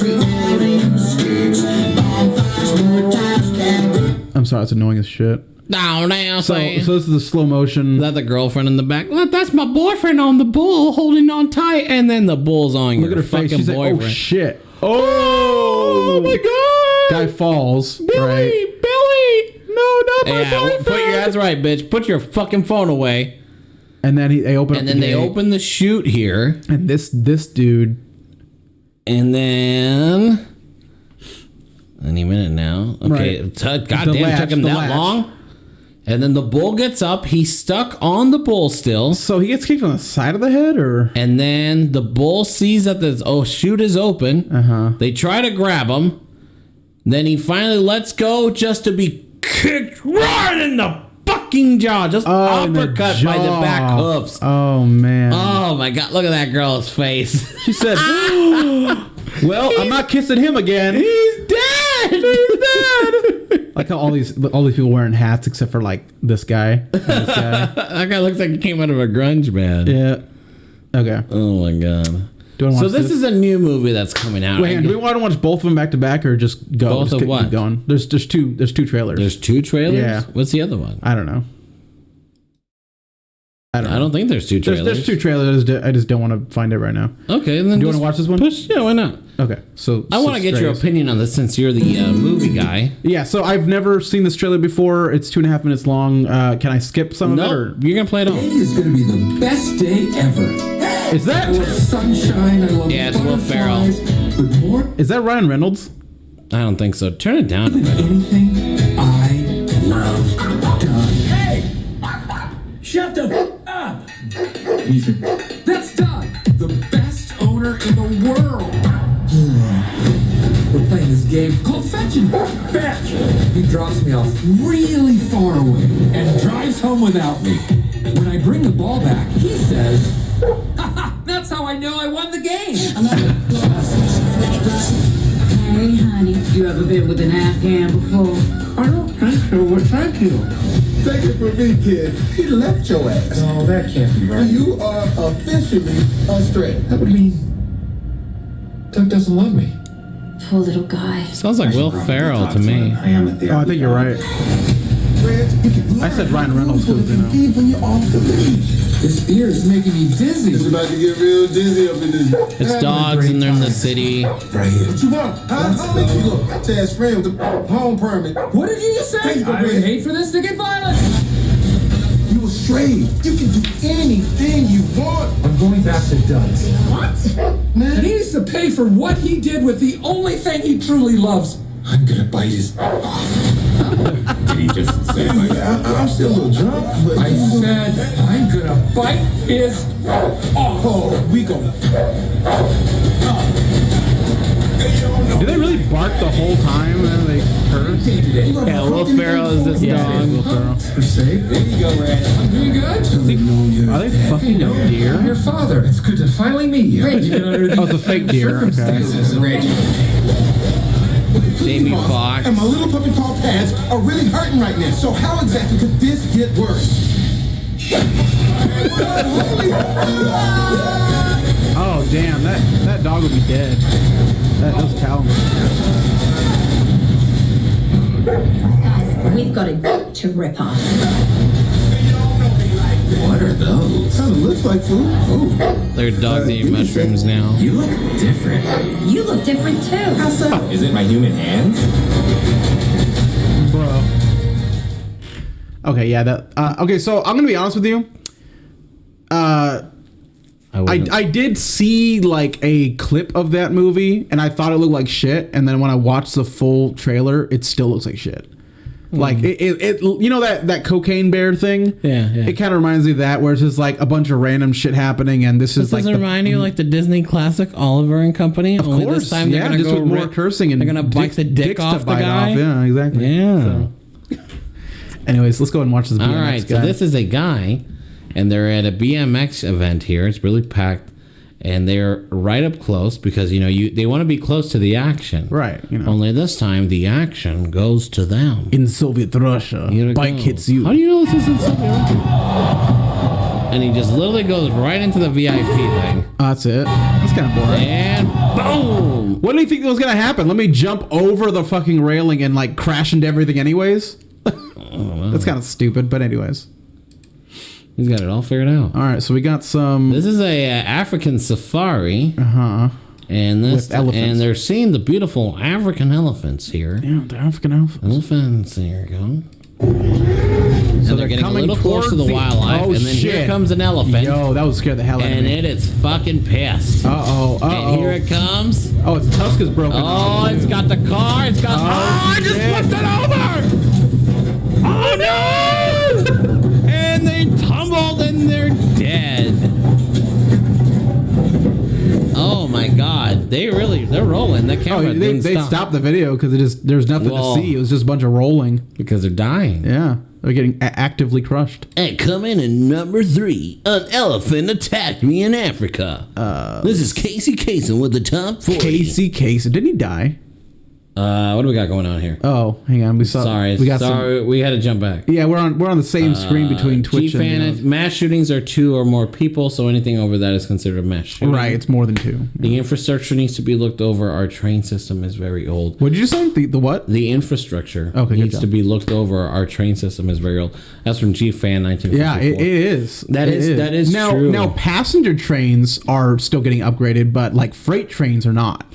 [SPEAKER 2] I'm sorry, it's annoying as shit.
[SPEAKER 1] No,
[SPEAKER 2] So this is the slow motion.
[SPEAKER 1] Is that the girlfriend in the back? Look, that's my boyfriend on the bull holding on tight. And then the bull's on
[SPEAKER 2] Look
[SPEAKER 1] your
[SPEAKER 2] at her face.
[SPEAKER 1] fucking
[SPEAKER 2] She's like,
[SPEAKER 1] boyfriend.
[SPEAKER 2] oh shit. Oh
[SPEAKER 1] my God.
[SPEAKER 2] Guy falls.
[SPEAKER 1] Billy! No, not my boyfriend. That's right, bitch. Put your fucking phone away.
[SPEAKER 2] And then they open.
[SPEAKER 1] And then they open the chute here.
[SPEAKER 2] And this dude.
[SPEAKER 1] And then any minute now. Okay,
[SPEAKER 2] right.
[SPEAKER 1] Goddamn, it took him that long. And then the bull gets up. He's stuck on the bull still.
[SPEAKER 2] So he gets kicked on the side of the head, or?
[SPEAKER 1] And then the bull sees that the chute is open. They try to grab him. Then he finally lets go just to be kicked right in the fucking jaw. Just uppercut by the back hoofs.
[SPEAKER 2] Oh, man.
[SPEAKER 1] Oh, my God. Look at that girl's face.
[SPEAKER 2] She said, well, I'm not kissing him again.
[SPEAKER 1] He's dead. He's dead.
[SPEAKER 2] Like how all these people wearing hats except for like this guy. And this guy.
[SPEAKER 1] That guy looks like he came out of a grunge band.
[SPEAKER 2] Yeah. Okay.
[SPEAKER 1] Oh my God.
[SPEAKER 2] So
[SPEAKER 1] this is a new movie that's coming out.
[SPEAKER 2] Wait, do we want to watch both of them back to back or just go?
[SPEAKER 1] Both
[SPEAKER 2] just
[SPEAKER 1] of what?
[SPEAKER 2] Keep going. There's two trailers.
[SPEAKER 1] There's two trailers?
[SPEAKER 2] Yeah.
[SPEAKER 1] What's the other one?
[SPEAKER 2] I don't know. I don't
[SPEAKER 1] think there's two trailers.
[SPEAKER 2] There's two trailers. I just don't want to find it right now.
[SPEAKER 1] Okay, then
[SPEAKER 2] do you want to watch this one?
[SPEAKER 1] Yeah, why not?
[SPEAKER 2] Okay, so
[SPEAKER 1] I want to get your opinion on this since you're the movie guy.
[SPEAKER 2] Yeah, so I've never seen this trailer before. It's 2.5 minutes long. Can I skip some of it? Or?
[SPEAKER 1] You're gonna play it all.
[SPEAKER 3] Today is gonna be the best day ever.
[SPEAKER 2] Is that?
[SPEAKER 3] I love sunshine. I love
[SPEAKER 1] it's Will Ferrell.
[SPEAKER 3] But more
[SPEAKER 2] Is that Ryan Reynolds?
[SPEAKER 1] I don't think so. Turn it down.
[SPEAKER 3] than anything, I love done. Hey! Shut the up! Ethan. That's Doug, the best owner in the world. We're playing this game called Fetch and Fetch. He drops me off really far away and drives home without me. When I bring the ball back, he says, "Haha, that's how I know I won the game."
[SPEAKER 4] Hey, honey, you ever been with an Afghan before?
[SPEAKER 3] I don't think so. Well, thank you.
[SPEAKER 5] Take it from me, kid. He left your ass.
[SPEAKER 3] No, that can't be right.
[SPEAKER 5] You are officially astray.
[SPEAKER 3] That would mean Doug doesn't love me.
[SPEAKER 4] Poor little guy.
[SPEAKER 1] Sounds like Will Ferrell to me.
[SPEAKER 3] I am at the
[SPEAKER 2] I think you're right. I said Ryan Reynolds because
[SPEAKER 5] Even you off the leash.
[SPEAKER 3] This beer is making me dizzy.
[SPEAKER 5] It's about to get real dizzy up in this.
[SPEAKER 1] It's dogs and they're in the city.
[SPEAKER 3] Right here.
[SPEAKER 5] What you want? I'll make you look. Tad's friend with the home permit.
[SPEAKER 3] What did you just say?
[SPEAKER 5] Hey,
[SPEAKER 3] I would hate for this to get violent.
[SPEAKER 5] You astray. You can do anything you want.
[SPEAKER 3] I'm going back to Doug's.
[SPEAKER 5] What?
[SPEAKER 3] And
[SPEAKER 5] Man,
[SPEAKER 3] he needs to pay for what he did with the only thing he truly loves. I'm gonna bite his off. Did he just say
[SPEAKER 5] I'm still a little drunk, but
[SPEAKER 3] I said I'm gonna bite his off.
[SPEAKER 5] oh, we go.
[SPEAKER 2] do they really bark the whole time and then they curse?
[SPEAKER 1] Yeah, Will Ferrell is this dog.
[SPEAKER 2] Will Ferrell.
[SPEAKER 3] We're safe. There you go, Red. I'm doing good.
[SPEAKER 2] Are they fucking a
[SPEAKER 3] I'm
[SPEAKER 2] deer?
[SPEAKER 3] your father. It's good to finally meet you. Even under these
[SPEAKER 2] Oh, it's a fake deer. Okay.
[SPEAKER 3] circumstances, Reggie.
[SPEAKER 1] Jamie Foxx.
[SPEAKER 5] And my little puppy paw pads are really hurting right now. So how exactly could this get worse?
[SPEAKER 2] Oh damn, that dog would be dead. Those talons.
[SPEAKER 4] Guys, we've got to rip off.
[SPEAKER 3] What are those?
[SPEAKER 5] Kind of looks like food. Oh,
[SPEAKER 1] They're dogs eating mushrooms now.
[SPEAKER 3] You look different.
[SPEAKER 4] You look different too.
[SPEAKER 3] Is it my human hands?
[SPEAKER 2] Bro. Okay, yeah, okay, so I'm gonna be honest with you. I did see like a clip of that movie and I thought it looked like shit, and then when I watched the full trailer, it still looks like shit. Like it you know that cocaine bear thing?
[SPEAKER 1] Yeah.
[SPEAKER 2] It kind of reminds me of that, where it's just like a bunch of random shit happening, and this is
[SPEAKER 1] This
[SPEAKER 2] like
[SPEAKER 1] doesn't remind you like the Disney classic Oliver and Company?
[SPEAKER 2] of
[SPEAKER 1] Only
[SPEAKER 2] course,
[SPEAKER 1] this time they're
[SPEAKER 2] yeah,
[SPEAKER 1] gonna
[SPEAKER 2] just
[SPEAKER 1] go
[SPEAKER 2] with more cursing and
[SPEAKER 1] they're gonna bite the dick
[SPEAKER 2] dicks to
[SPEAKER 1] off the
[SPEAKER 2] bite
[SPEAKER 1] guy.
[SPEAKER 2] off. Yeah, exactly.
[SPEAKER 1] Yeah.
[SPEAKER 2] So. Anyways, let's go and watch this BMX
[SPEAKER 1] All right,
[SPEAKER 2] guy.
[SPEAKER 1] so this is a guy, and they're at a BMX event here. It's really packed, and they're right up close because they want to be close to the action.
[SPEAKER 2] Right.
[SPEAKER 1] Only this time the action goes to them.
[SPEAKER 2] In Soviet Russia, bike hits you.
[SPEAKER 1] How do you know this is in Soviet Russia? And he just literally goes right into the VIP thing.
[SPEAKER 2] That's it. That's kind of boring.
[SPEAKER 1] And boom!
[SPEAKER 2] What do you think was gonna happen? Let me jump over the fucking railing and like crash into everything anyways? That's kind of stupid, but anyways.
[SPEAKER 1] He's got it all figured out.
[SPEAKER 2] All right, so we got some.
[SPEAKER 1] This is a African safari.
[SPEAKER 2] Uh-huh.
[SPEAKER 1] And this,
[SPEAKER 2] with elephants.
[SPEAKER 1] and they're seeing the beautiful African elephants here.
[SPEAKER 2] Yeah, the African elephants.
[SPEAKER 1] Elephants, there you go.
[SPEAKER 2] So
[SPEAKER 1] and they're getting a little close to the
[SPEAKER 2] towards
[SPEAKER 1] wildlife, and then here comes an elephant.
[SPEAKER 2] Yo, that would scare the hell out of
[SPEAKER 1] And
[SPEAKER 2] me.
[SPEAKER 1] it is fucking pissed.
[SPEAKER 2] Uh-oh,
[SPEAKER 1] And here it comes.
[SPEAKER 2] Oh, its tusk is broken.
[SPEAKER 1] Oh, it's got the car. It's got. Oh, I just flipped it over. Oh no! And they tumbled and they're dead. Oh my god, they're rolling. The camera didn't
[SPEAKER 2] they
[SPEAKER 1] stop.
[SPEAKER 2] stopped the video because there's nothing to see. It was just a bunch of rolling.
[SPEAKER 1] Because they're dying.
[SPEAKER 2] Yeah, they're getting actively crushed.
[SPEAKER 1] And coming in number 3, an elephant attacked me in Africa. This is Casey Kasem with the top 40.
[SPEAKER 2] Casey, didn't he die?
[SPEAKER 1] What do we got going on here?
[SPEAKER 2] Oh, hang on. We
[SPEAKER 1] had to jump back.
[SPEAKER 2] Yeah, we're on the same screen between Twitch and
[SPEAKER 1] mass shootings are 2 or more people, so anything over that is considered a mass shooting.
[SPEAKER 2] Right, it's more than 2.
[SPEAKER 1] The infrastructure needs to be looked over. Our train system is very old.
[SPEAKER 2] What did you say? The what?
[SPEAKER 1] The infrastructure
[SPEAKER 2] good
[SPEAKER 1] needs
[SPEAKER 2] job.
[SPEAKER 1] to be looked over. Our train system is very old. That's from G-Fan 1954.
[SPEAKER 2] Yeah, it is.
[SPEAKER 1] That is true.
[SPEAKER 2] Now, passenger trains are still getting upgraded, but like freight trains are not.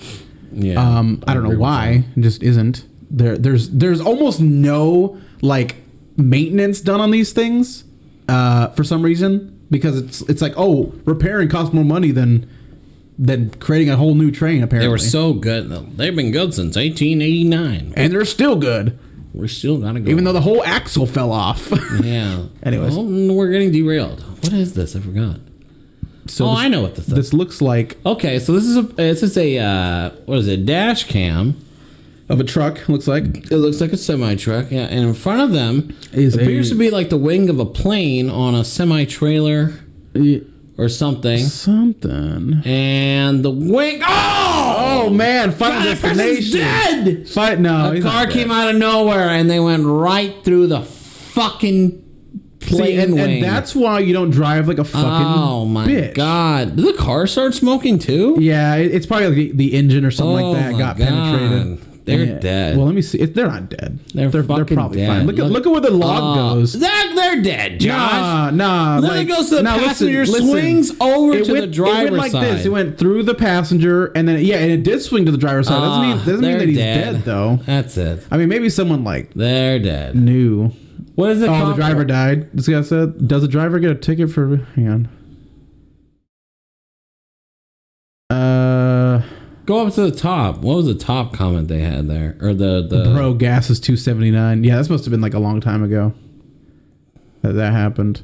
[SPEAKER 1] Yeah,
[SPEAKER 2] I don't know why. It just isn't. There's almost no like maintenance done on these things for some reason, because it's like, oh, repairing costs more money than creating a whole new train. Apparently
[SPEAKER 1] they were so good. They've been good since 1889,
[SPEAKER 2] and they're still good.
[SPEAKER 1] We're still gotta go,
[SPEAKER 2] even though the whole axle fell off.
[SPEAKER 1] Yeah.
[SPEAKER 2] Anyways,
[SPEAKER 1] well, we're getting derailed. What is this? I forgot. So I know what this is.
[SPEAKER 2] This looks like.
[SPEAKER 1] Okay, so this is a what is it? Dash cam
[SPEAKER 2] of a truck. Looks like
[SPEAKER 1] it looks like a semi truck. Yeah, and in front of them appears to be like the wing of a plane on a semi trailer or something.
[SPEAKER 2] Something.
[SPEAKER 1] And the wing. Oh
[SPEAKER 2] man! Final
[SPEAKER 1] destination. Dead.
[SPEAKER 2] No,
[SPEAKER 1] a car came out of nowhere and they went right through the fucking.
[SPEAKER 2] And that's why you don't drive like a fucking bitch.
[SPEAKER 1] God. Did the car start smoking too?
[SPEAKER 2] Yeah, it's probably like the engine or something like that got penetrated.
[SPEAKER 1] They're dead.
[SPEAKER 2] Well, let me see. They're not dead. They're probably
[SPEAKER 1] dead.
[SPEAKER 2] fine. Look at where the log goes.
[SPEAKER 1] They're dead, Josh.
[SPEAKER 2] Nah.
[SPEAKER 1] Then it goes to the passenger, swings over to the driver's
[SPEAKER 2] side. It went like
[SPEAKER 1] side.
[SPEAKER 2] this. It went through the passenger, and then and it did swing to the driver's side. Doesn't mean that he's dead though.
[SPEAKER 1] That's it.
[SPEAKER 2] I mean, maybe someone
[SPEAKER 1] they're dead.
[SPEAKER 2] Knew.
[SPEAKER 1] What is it?
[SPEAKER 2] Oh, the driver died. This guy said, "Does the driver get a ticket for?" Hang on.
[SPEAKER 1] Go up to the top. What was the top comment they had there, or the
[SPEAKER 2] bro? Gas is $2.79. Yeah, this must have been like a long time ago that happened.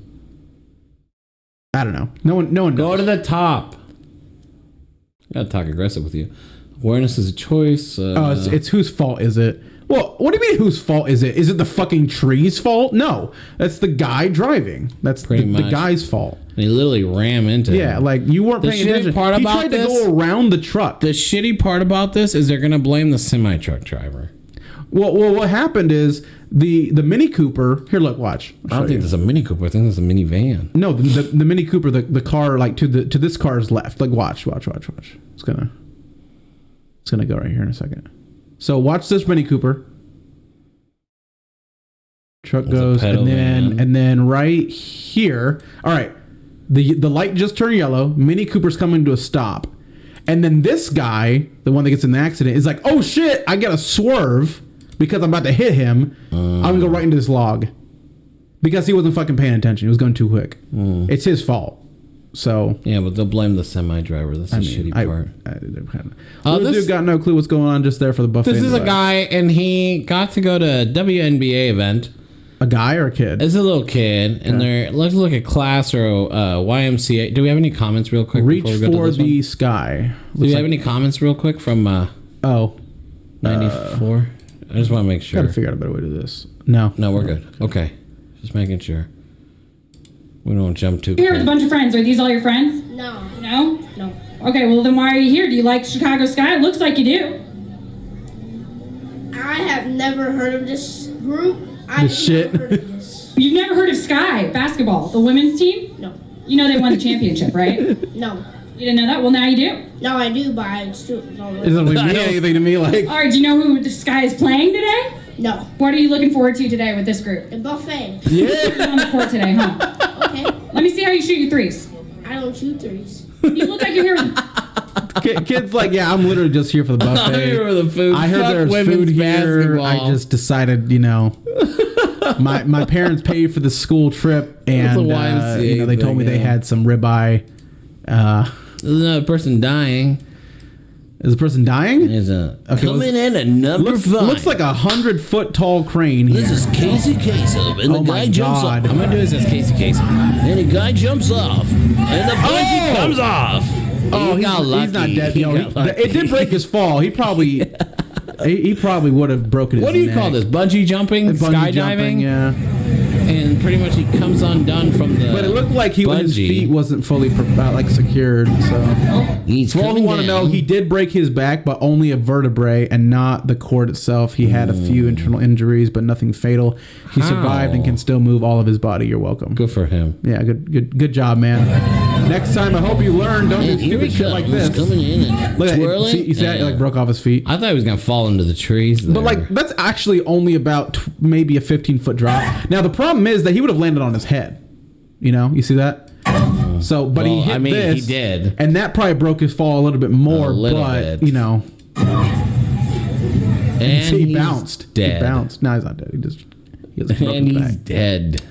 [SPEAKER 2] I don't know. No one knows.
[SPEAKER 1] Go to the top. I gotta talk aggressive with you. Awareness is a choice.
[SPEAKER 2] It's whose fault is it? Well, what do you mean whose fault is it? Is it the fucking tree's fault? No, that's the guy driving. That's the guy's fault.
[SPEAKER 1] And he literally ran into him.
[SPEAKER 2] Yeah, like you weren't paying attention. He tried to go around the truck.
[SPEAKER 1] The shitty part about this is they're gonna blame the semi truck driver.
[SPEAKER 2] Well, what happened is the Mini Cooper. Here, look, watch.
[SPEAKER 1] I don't think there's a Mini Cooper. I think there's a minivan.
[SPEAKER 2] No, the Mini Cooper, the car like to this car's left. Like watch. It's gonna go right here in a second. So watch this Mini Cooper. Truck goes, and then right here. All right, the light just turned yellow. Mini Cooper's coming to a stop, and then this guy, the one that gets in the accident, is like, "Oh shit! I gotta swerve because I'm about to hit him. I'm gonna go right into this log," because he wasn't fucking paying attention. He was going too quick. It's his fault. So
[SPEAKER 1] yeah, but they'll blame the semi driver. That's the shitty part.
[SPEAKER 2] This dude got no clue what's going on just there for the buffet.
[SPEAKER 1] This is a guy, and he got to go to a WNBA event.
[SPEAKER 2] A guy or a kid?
[SPEAKER 1] It's a little kid, and let's look at class or YMCA. Do we have any comments real quick?
[SPEAKER 2] Reach for the sky.
[SPEAKER 1] Do we have any comments real quick from 94? I just want to make sure.
[SPEAKER 2] Gotta figure out a better way to do this. No,
[SPEAKER 1] we're good. Okay, just making sure. We don't jump too.
[SPEAKER 6] You're here with a bunch of friends. Are these all your friends?
[SPEAKER 7] No.
[SPEAKER 6] No?
[SPEAKER 7] No.
[SPEAKER 6] Okay, well then why are you here? Do you like Chicago Sky? It looks like you do.
[SPEAKER 7] I have never heard of this group.
[SPEAKER 2] shit.
[SPEAKER 7] Never heard of this.
[SPEAKER 6] You've never heard of Sky basketball, the women's team?
[SPEAKER 7] No.
[SPEAKER 6] You know they won the championship, right?
[SPEAKER 7] No.
[SPEAKER 6] You didn't know that? Well, now you do.
[SPEAKER 7] No, I do, but I still don't
[SPEAKER 2] It doesn't
[SPEAKER 7] know.
[SPEAKER 2] mean anything to me. Like,
[SPEAKER 6] All right, do you know who the Sky is playing today?
[SPEAKER 7] No.
[SPEAKER 6] What are you looking forward to today with this group?
[SPEAKER 7] A buffet.
[SPEAKER 6] You're on the court today, huh?
[SPEAKER 7] Okay.
[SPEAKER 6] Let me see how you shoot your threes.
[SPEAKER 7] I don't shoot threes.
[SPEAKER 6] You look like you're here with...
[SPEAKER 2] kids, like, yeah, I'm literally just here for the buffet.
[SPEAKER 1] I'm here for the food.
[SPEAKER 2] I heard
[SPEAKER 1] Fuck
[SPEAKER 2] there's
[SPEAKER 1] women's
[SPEAKER 2] food here.
[SPEAKER 1] basketball.
[SPEAKER 2] I just decided, you know, my parents paid for the school trip, and
[SPEAKER 1] YMCA
[SPEAKER 2] you know, they told me
[SPEAKER 1] thing,
[SPEAKER 2] they
[SPEAKER 1] yeah.
[SPEAKER 2] had some ribeye.
[SPEAKER 1] There's another person dying.
[SPEAKER 2] Is the person dying?
[SPEAKER 1] There's a
[SPEAKER 2] Okay,
[SPEAKER 1] coming in at number 5.
[SPEAKER 2] Looks like 100-foot tall crane here.
[SPEAKER 1] This is Casey Kasem, and
[SPEAKER 2] Oh
[SPEAKER 1] the
[SPEAKER 2] my
[SPEAKER 1] guy jumps
[SPEAKER 2] God.
[SPEAKER 1] off. I'm gonna do this as Casey Kasem. And the guy jumps off, and the bungee comes off.
[SPEAKER 2] Oh,
[SPEAKER 1] He got lucky.
[SPEAKER 2] he's not dead.
[SPEAKER 1] He
[SPEAKER 2] No,
[SPEAKER 1] got lucky.
[SPEAKER 2] it did break his fall. He probably, he probably would have broken his
[SPEAKER 1] What do you
[SPEAKER 2] neck.
[SPEAKER 1] call this? Bungee jumping,
[SPEAKER 2] Bungee
[SPEAKER 1] skydiving,
[SPEAKER 2] jumping, yeah.
[SPEAKER 1] and pretty much he comes undone from the.
[SPEAKER 2] But it looked like his
[SPEAKER 1] bungee.
[SPEAKER 2] feet wasn't fully like secured. So,
[SPEAKER 1] He's
[SPEAKER 2] for all who
[SPEAKER 1] coming
[SPEAKER 2] want to know,
[SPEAKER 1] down.
[SPEAKER 2] he did break his back, but only a vertebrae and not the cord itself. He had a few internal injuries, but nothing fatal. He survived and can still move all of his body. You're welcome.
[SPEAKER 1] Good for him.
[SPEAKER 2] Yeah, good job, man. Next time, I hope you learn. Don't do
[SPEAKER 1] And here he
[SPEAKER 2] stupid shit
[SPEAKER 1] comes,
[SPEAKER 2] like this.
[SPEAKER 1] coming in and
[SPEAKER 2] Look at it.
[SPEAKER 1] twirling.
[SPEAKER 2] See, you see that? It, like, broke off his feet.
[SPEAKER 1] I thought he was gonna fall into the trees.
[SPEAKER 2] But like that's actually only about maybe a 15-foot drop. Now the problem is that he would have landed on his head. You know, you see that? So, but he
[SPEAKER 1] Well,
[SPEAKER 2] hit
[SPEAKER 1] I mean,
[SPEAKER 2] this,
[SPEAKER 1] he did.
[SPEAKER 2] and that probably broke his fall a little bit more.
[SPEAKER 1] A little
[SPEAKER 2] but
[SPEAKER 1] bit.
[SPEAKER 2] you know,
[SPEAKER 1] and
[SPEAKER 2] he
[SPEAKER 1] he's
[SPEAKER 2] bounced.
[SPEAKER 1] Dead.
[SPEAKER 2] He bounced. No, he's not dead. He has a broken
[SPEAKER 1] And he's
[SPEAKER 2] back.
[SPEAKER 1] dead.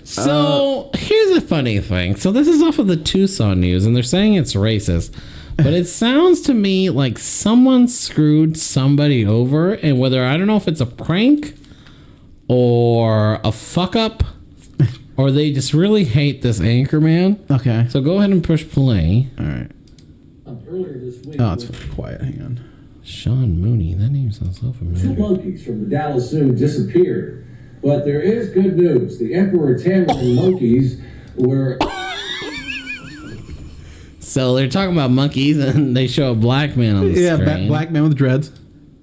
[SPEAKER 1] So here's a funny thing. So this is off of the Tucson news, and they're saying it's racist, but it sounds to me like someone screwed somebody over, and whether I don't know if it's a prank or a fuck up, or they just really hate this anchor man.
[SPEAKER 2] Okay.
[SPEAKER 1] So go ahead and push play.
[SPEAKER 2] All right.
[SPEAKER 3] Earlier this week,
[SPEAKER 2] Oh, it's quiet. Hang on.
[SPEAKER 1] Sean Mooney. That name sounds so
[SPEAKER 3] two
[SPEAKER 1] familiar.
[SPEAKER 3] monkeys from the Dallas Zoo disappeared. But there is good news. The Emperor Tamarin monkeys were...
[SPEAKER 1] So they're talking about monkeys, and they show a black man on the
[SPEAKER 2] Yeah,
[SPEAKER 1] screen.
[SPEAKER 2] black man with dreads.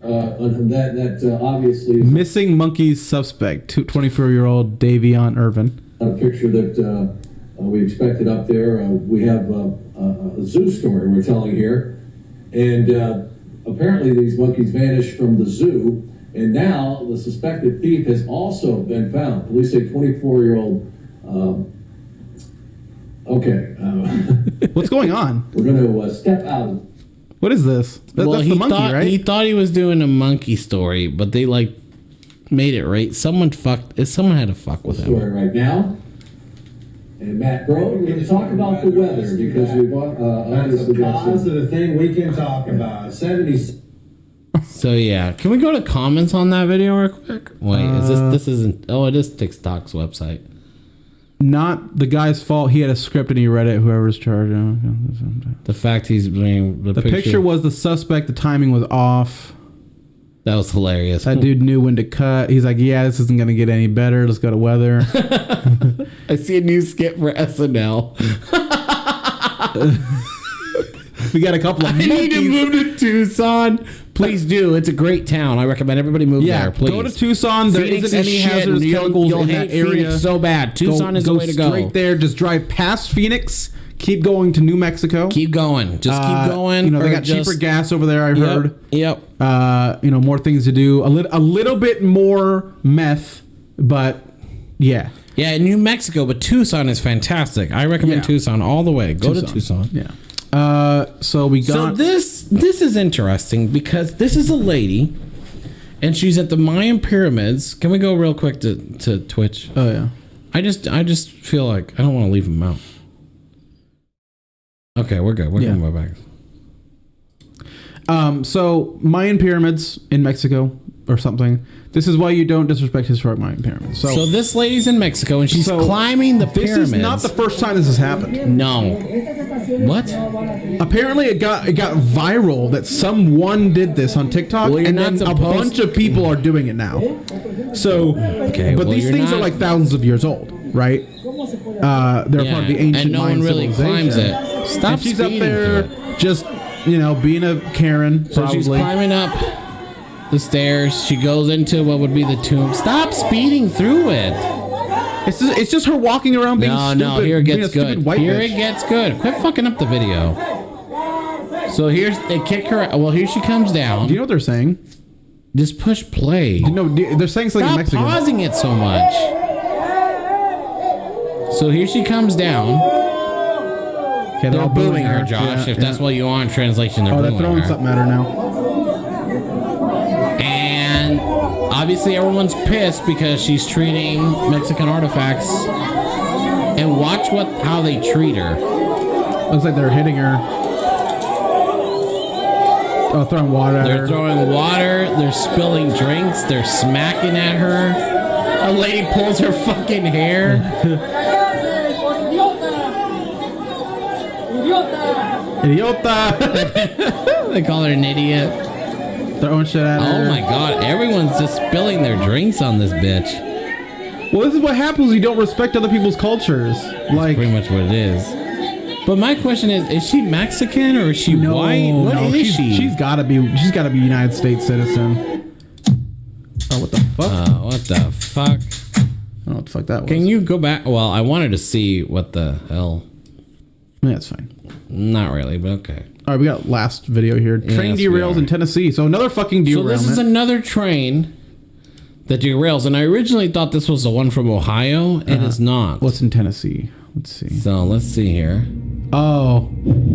[SPEAKER 3] that obviously is
[SPEAKER 2] Missing monkeys suspect. 24-year-old Davion Irvin.
[SPEAKER 3] a picture that we expected up there. We have a zoo story we're telling here. And apparently these monkeys vanished from the zoo. And now the suspected thief has also been found. Police say 24-year-old.
[SPEAKER 2] What's going on?
[SPEAKER 3] We're going to step out.
[SPEAKER 2] What is this? That's the monkey,
[SPEAKER 1] thought,
[SPEAKER 2] right?
[SPEAKER 1] He thought he was doing a monkey story, but they like made it right. Someone had to fuck with him.
[SPEAKER 3] Story right now. And Matt Bro, we're going to talk about the weather because we've
[SPEAKER 8] That's
[SPEAKER 3] obviously
[SPEAKER 8] a
[SPEAKER 3] got some.
[SPEAKER 8] positive thing we can talk about. 70.
[SPEAKER 1] So yeah, can we go to comments on that video real quick? Wait, is this isn't? Oh, it is TikTok's website.
[SPEAKER 2] Not the guy's fault. He had a script and he read it. Whoever's charged.
[SPEAKER 1] The fact he's doing
[SPEAKER 2] The picture was the suspect. The timing was off.
[SPEAKER 1] that was hilarious.
[SPEAKER 2] That dude knew when to cut. He's like, yeah, this isn't going to get any better. Let's go to weather.
[SPEAKER 1] I see a new skit for SNL.
[SPEAKER 2] We got a couple of
[SPEAKER 1] I need to
[SPEAKER 2] monkeys.
[SPEAKER 1] move to Tucson. Please do. It's a great town. I recommend everybody move
[SPEAKER 2] Yeah,
[SPEAKER 1] there. Please
[SPEAKER 2] go to Tucson. There
[SPEAKER 1] Phoenix
[SPEAKER 2] isn't
[SPEAKER 1] is
[SPEAKER 2] any
[SPEAKER 1] shit,
[SPEAKER 2] hazardous
[SPEAKER 1] and
[SPEAKER 2] chemicals
[SPEAKER 1] you'll
[SPEAKER 2] in
[SPEAKER 1] hate
[SPEAKER 2] that area.
[SPEAKER 1] Phoenix so bad. Tucson is the way to go.
[SPEAKER 2] Straight there. Just drive past Phoenix. Keep going to New Mexico.
[SPEAKER 1] Keep going. Just keep going.
[SPEAKER 2] You know, they
[SPEAKER 1] or
[SPEAKER 2] got
[SPEAKER 1] just,
[SPEAKER 2] cheaper gas over there. I
[SPEAKER 1] Yep,
[SPEAKER 2] heard.
[SPEAKER 1] Yep.
[SPEAKER 2] You know, more things to do. A little bit more meth, but yeah.
[SPEAKER 1] Yeah, New Mexico, but Tucson is fantastic. I recommend
[SPEAKER 2] Yeah.
[SPEAKER 1] Tucson all the way. Go to Tucson.
[SPEAKER 2] Yeah. So we got.
[SPEAKER 1] So this is interesting because this is a lady, and she's at the Mayan pyramids. Can we go real quick to Twitch?
[SPEAKER 2] Oh yeah.
[SPEAKER 1] I just feel like I don't want to leave them out. Okay, we're good. We're
[SPEAKER 2] Yeah.
[SPEAKER 1] going back.
[SPEAKER 2] So Mayan pyramids in Mexico or something. This is why you don't disrespect historic Mayan pyramids.
[SPEAKER 1] So this lady's in Mexico and she's climbing the
[SPEAKER 2] This
[SPEAKER 1] pyramids.
[SPEAKER 2] is not the first time this has happened.
[SPEAKER 1] No. What?
[SPEAKER 2] Apparently, it got viral that someone did this on TikTok,
[SPEAKER 1] Well, you're
[SPEAKER 2] and
[SPEAKER 1] not
[SPEAKER 2] then a
[SPEAKER 1] supposed-
[SPEAKER 2] bunch of people are doing it now. So,
[SPEAKER 1] Okay,
[SPEAKER 2] but
[SPEAKER 1] well,
[SPEAKER 2] these
[SPEAKER 1] you're
[SPEAKER 2] things
[SPEAKER 1] not-
[SPEAKER 2] are like thousands of years old. right? They're part of the ancient
[SPEAKER 1] and no
[SPEAKER 2] Mayan
[SPEAKER 1] one really climbs
[SPEAKER 2] civilization.
[SPEAKER 1] it. Stop
[SPEAKER 2] And she's up
[SPEAKER 1] speeding
[SPEAKER 2] there
[SPEAKER 1] through it.
[SPEAKER 2] just, being a Karen,
[SPEAKER 1] So she's
[SPEAKER 2] probably.
[SPEAKER 1] climbing up the stairs. She goes into what would be the tomb. Stop speeding through it.
[SPEAKER 2] It's just her walking around being stupid.
[SPEAKER 1] No, here it
[SPEAKER 2] being
[SPEAKER 1] gets
[SPEAKER 2] a stupid
[SPEAKER 1] good.
[SPEAKER 2] white
[SPEAKER 1] Here
[SPEAKER 2] bitch.
[SPEAKER 1] it gets good. Quit fucking up the video. So they kick her. Well, here she comes down.
[SPEAKER 2] Do you know what they're saying?
[SPEAKER 1] Just push play.
[SPEAKER 2] No, they're saying something in
[SPEAKER 1] Stop
[SPEAKER 2] Mexican.
[SPEAKER 1] pausing it so much. So here she comes down.
[SPEAKER 2] Okay,
[SPEAKER 1] They're
[SPEAKER 2] all
[SPEAKER 1] booing her, Josh.
[SPEAKER 2] Yeah,
[SPEAKER 1] If that's what you want in translation, they're
[SPEAKER 2] they're
[SPEAKER 1] booing
[SPEAKER 2] throwing
[SPEAKER 1] her.
[SPEAKER 2] something at her now.
[SPEAKER 1] And obviously everyone's pissed because she's treating Mexican artifacts. And watch how they treat her.
[SPEAKER 2] Looks like they're hitting her. Oh, throwing water at her.
[SPEAKER 1] They're throwing water. They're spilling drinks. They're smacking at her. A lady pulls her fucking hair.
[SPEAKER 2] Idiota!
[SPEAKER 1] They call her an idiot.
[SPEAKER 2] Throwing shit at her.
[SPEAKER 1] Oh my god, everyone's just spilling their drinks on this bitch.
[SPEAKER 2] Well, this is what happens when you don't respect other people's cultures. Like,
[SPEAKER 1] Pretty much what it is. But my question is she Mexican or is she white? What is she?
[SPEAKER 2] She's gotta be United States citizen. Oh, what the fuck?
[SPEAKER 1] What the fuck?
[SPEAKER 2] I don't know what the fuck that was.
[SPEAKER 1] Can you go back? Well, I wanted to see what the hell.
[SPEAKER 2] Yeah, it's fine.
[SPEAKER 1] Not really, but okay.
[SPEAKER 2] All right, we got last video here. Train
[SPEAKER 1] Yes, we
[SPEAKER 2] derails
[SPEAKER 1] are.
[SPEAKER 2] in Tennessee. So another fucking
[SPEAKER 1] So
[SPEAKER 2] derailment.
[SPEAKER 1] this is another train that derails, and I originally thought this was the one from Ohio. It is not.
[SPEAKER 2] What's in Tennessee? Let's see.
[SPEAKER 1] So let's see here.
[SPEAKER 2] Oh,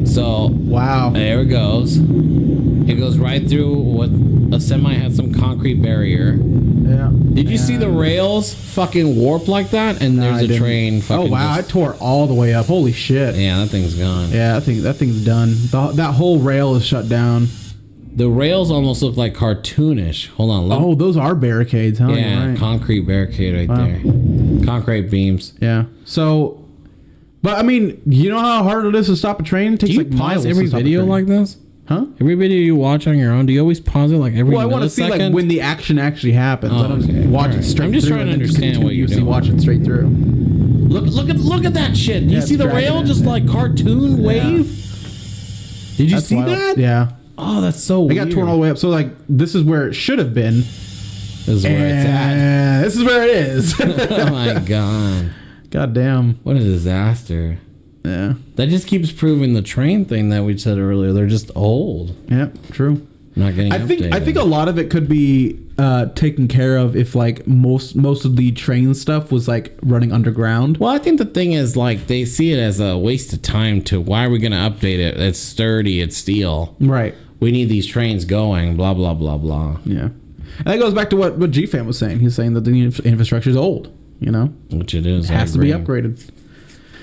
[SPEAKER 1] So
[SPEAKER 2] wow.
[SPEAKER 1] there it goes. It goes right through what a semi had some concrete barrier.
[SPEAKER 2] Yeah.
[SPEAKER 1] Did you see the rails fucking warp like that? And
[SPEAKER 2] No, I
[SPEAKER 1] there's a
[SPEAKER 2] didn't.
[SPEAKER 1] train fucking.
[SPEAKER 2] Oh wow,
[SPEAKER 1] just-
[SPEAKER 2] I tore all the way up. Holy shit.
[SPEAKER 1] yeah, that thing's gone.
[SPEAKER 2] Yeah, I think that thing's done. That whole rail is shut down.
[SPEAKER 1] The rails almost look like cartoonish. Hold on. Look.
[SPEAKER 2] Oh, those are barricades, huh?
[SPEAKER 1] yeah,
[SPEAKER 2] You're right.
[SPEAKER 1] concrete barricade right
[SPEAKER 2] Wow.
[SPEAKER 1] there. Concrete beams.
[SPEAKER 2] Yeah. So, but I mean, you know how hard it is to stop a train? It takes
[SPEAKER 1] Do you
[SPEAKER 2] like miles
[SPEAKER 1] pause every
[SPEAKER 2] to stop a
[SPEAKER 1] video
[SPEAKER 2] train.
[SPEAKER 1] like this?
[SPEAKER 2] Huh?
[SPEAKER 1] Every video you watch on your own, do you always pause it like every
[SPEAKER 2] Well, I want to see like
[SPEAKER 1] millisecond?
[SPEAKER 2] when the action actually happens.
[SPEAKER 1] Oh,
[SPEAKER 2] I don't
[SPEAKER 1] okay.
[SPEAKER 2] just watch
[SPEAKER 1] Alright.
[SPEAKER 2] it straight.
[SPEAKER 1] I'm just
[SPEAKER 2] through
[SPEAKER 1] trying to
[SPEAKER 2] and then just
[SPEAKER 1] understand what you're
[SPEAKER 2] continuously
[SPEAKER 1] doing.
[SPEAKER 2] watch it straight through.
[SPEAKER 1] Look at that shit. Do you
[SPEAKER 2] Yeah,
[SPEAKER 1] see the
[SPEAKER 2] it's dragging
[SPEAKER 1] rail
[SPEAKER 2] it,
[SPEAKER 1] just
[SPEAKER 2] yeah.
[SPEAKER 1] like cartoon wave? Did you
[SPEAKER 2] That's
[SPEAKER 1] see
[SPEAKER 2] wild.
[SPEAKER 1] that?
[SPEAKER 2] Yeah.
[SPEAKER 1] Oh, that's so
[SPEAKER 2] It
[SPEAKER 1] weird.
[SPEAKER 2] got torn all the way up. So like this is where it should have been.
[SPEAKER 1] This is where it's at.
[SPEAKER 2] And this is where it is.
[SPEAKER 1] Oh my god.
[SPEAKER 2] God damn.
[SPEAKER 1] What a disaster.
[SPEAKER 2] Yeah.
[SPEAKER 1] That just keeps proving the train thing that we said earlier. They're just old.
[SPEAKER 2] Yeah. True.
[SPEAKER 1] Not getting
[SPEAKER 2] I think
[SPEAKER 1] updated.
[SPEAKER 2] a lot of it could be taken care of if like most of the train stuff was like running underground.
[SPEAKER 1] Well, I think the thing is like they see it as a waste of time to why are we going to update it? It's sturdy, it's steel.
[SPEAKER 2] Right.
[SPEAKER 1] We need these trains going, blah, blah, blah, blah.
[SPEAKER 2] Yeah. And that goes back to what G-Fan was saying. He's saying that the infrastructure is old, you know?
[SPEAKER 1] Which it is.
[SPEAKER 2] It has to be upgraded.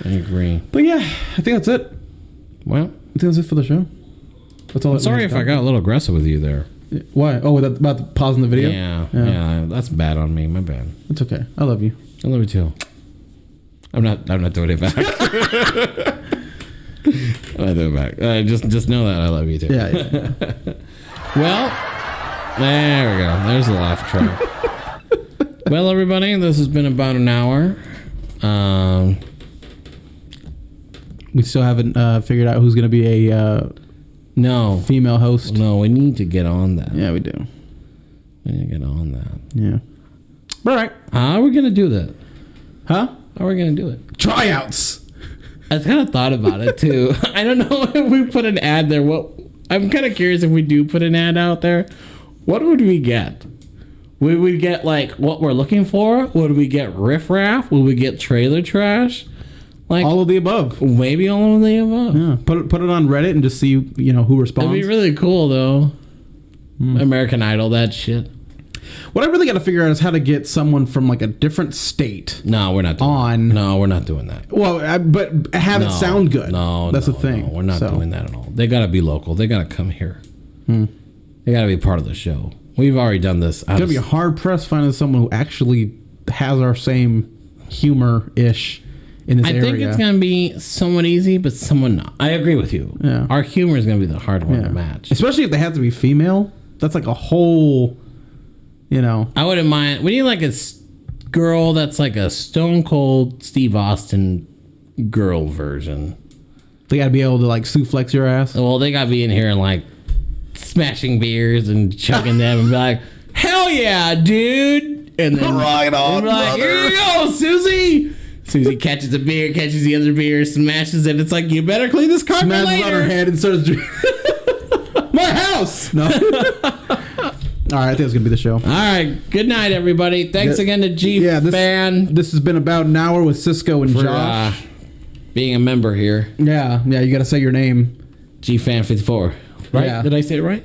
[SPEAKER 1] I agree.
[SPEAKER 2] But yeah, I think that's it.
[SPEAKER 1] Well,
[SPEAKER 2] I think that's it for the show. That's all.
[SPEAKER 1] I'm sorry if I got a little aggressive with you there.
[SPEAKER 2] Why? Oh, about pausing the video?
[SPEAKER 1] Yeah, that's bad on me. My bad.
[SPEAKER 2] It's okay. I love you.
[SPEAKER 1] I love you too. I'm not doing it back. I'm not doing it back. Just know that I love you too.
[SPEAKER 2] Yeah.
[SPEAKER 1] Well, there we go. There's the laugh track. Well, everybody, this has been about an hour.
[SPEAKER 2] We still haven't figured out who's going to be a
[SPEAKER 1] No,
[SPEAKER 2] female host.
[SPEAKER 1] no, we need to get on that.
[SPEAKER 2] Yeah, we do.
[SPEAKER 1] We need to get on that.
[SPEAKER 2] Yeah. All right.
[SPEAKER 1] How are we gonna do that?
[SPEAKER 2] Huh?
[SPEAKER 1] How are we gonna do it?
[SPEAKER 2] Tryouts.
[SPEAKER 1] I kind of thought about it too. I don't know if we put an ad there. I'm kind of curious if we do put an ad out there. What would we get? Would we get like what we're looking for? Would we get riffraff? Would we get trailer trash? Like
[SPEAKER 2] All of the above.
[SPEAKER 1] maybe all of the above.
[SPEAKER 2] Yeah. Put it on Reddit and just see who responds.
[SPEAKER 1] It'd be really cool though. American Idol, that shit.
[SPEAKER 2] What I really got to figure out is how to get someone from like a different state.
[SPEAKER 1] No, we're not doing
[SPEAKER 2] On-
[SPEAKER 1] that. No, we're not doing that.
[SPEAKER 2] Well, but have it
[SPEAKER 1] No,
[SPEAKER 2] sound good.
[SPEAKER 1] No,
[SPEAKER 2] that's
[SPEAKER 1] no,
[SPEAKER 2] the thing.
[SPEAKER 1] No, we're not
[SPEAKER 2] So,
[SPEAKER 1] doing that at all. They got to be local. They got to come here. They got to be part of the show. We've already done this.
[SPEAKER 2] It's gonna be hard pressed finding someone who actually has our same humor ish in this
[SPEAKER 1] I
[SPEAKER 2] area.
[SPEAKER 1] think it's gonna be somewhat easy, but somewhat not. I agree with you.
[SPEAKER 2] Yeah.
[SPEAKER 1] Our humor is gonna be the hard one to match.
[SPEAKER 2] Especially if they have to be female. That's like a whole,
[SPEAKER 1] I wouldn't mind. We need like girl that's like a Stone Cold Steve Austin girl version.
[SPEAKER 2] They gotta be able to like suplex your ass.
[SPEAKER 1] Well, they gotta be in here and like smashing beers and chugging them and be like, hell yeah, dude. And then
[SPEAKER 2] Right on,
[SPEAKER 1] and be like, here you go, Susie. Susie catches a beer, catches the other beer, smashes it. It's like, you better clean this carpet
[SPEAKER 2] Smashes on her
[SPEAKER 1] later.
[SPEAKER 2] head and starts drinking. My house. No. All right, I think it's gonna be the show.
[SPEAKER 1] All right, good night, everybody. Thanks again to G-Fan
[SPEAKER 2] This has been about an hour with Cisco and
[SPEAKER 1] for
[SPEAKER 2] Josh.
[SPEAKER 1] being a member here.
[SPEAKER 2] Yeah, you gotta say your name.
[SPEAKER 1] G-Fan 54. Right?
[SPEAKER 2] Yeah.
[SPEAKER 1] Did I say it right?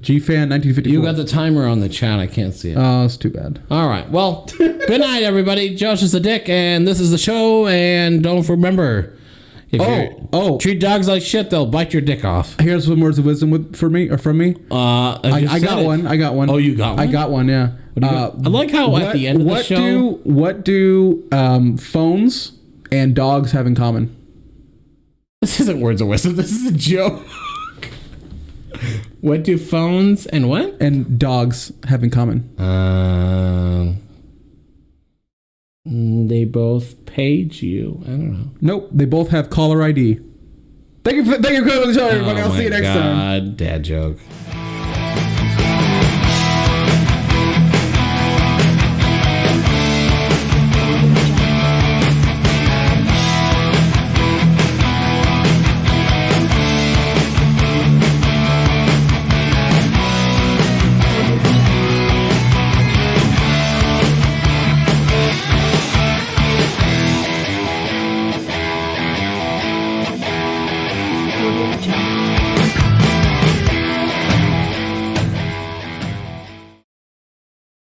[SPEAKER 2] G-Fan 1954.
[SPEAKER 1] You got the timer on the chat. I can't see it.
[SPEAKER 2] Oh, it's too bad.
[SPEAKER 1] All right. Well, good night, everybody. Josh is a dick, and this is the show. And don't remember, if you treat dogs like shit, they'll bite your dick off.
[SPEAKER 2] Here's some words of wisdom from me. I got one.
[SPEAKER 1] Oh, you got one?
[SPEAKER 2] I got one. Yeah.
[SPEAKER 1] I like how at the end of the show,
[SPEAKER 2] what do phones and dogs have in common?
[SPEAKER 1] this isn't words of wisdom. This is a joke. What do phones and what?
[SPEAKER 2] And dogs have in common?
[SPEAKER 1] They both page you. I don't know.
[SPEAKER 2] Nope. They both have caller ID. Thank you for coming on the show, everybody. I'll see you next time.
[SPEAKER 1] Dad joke.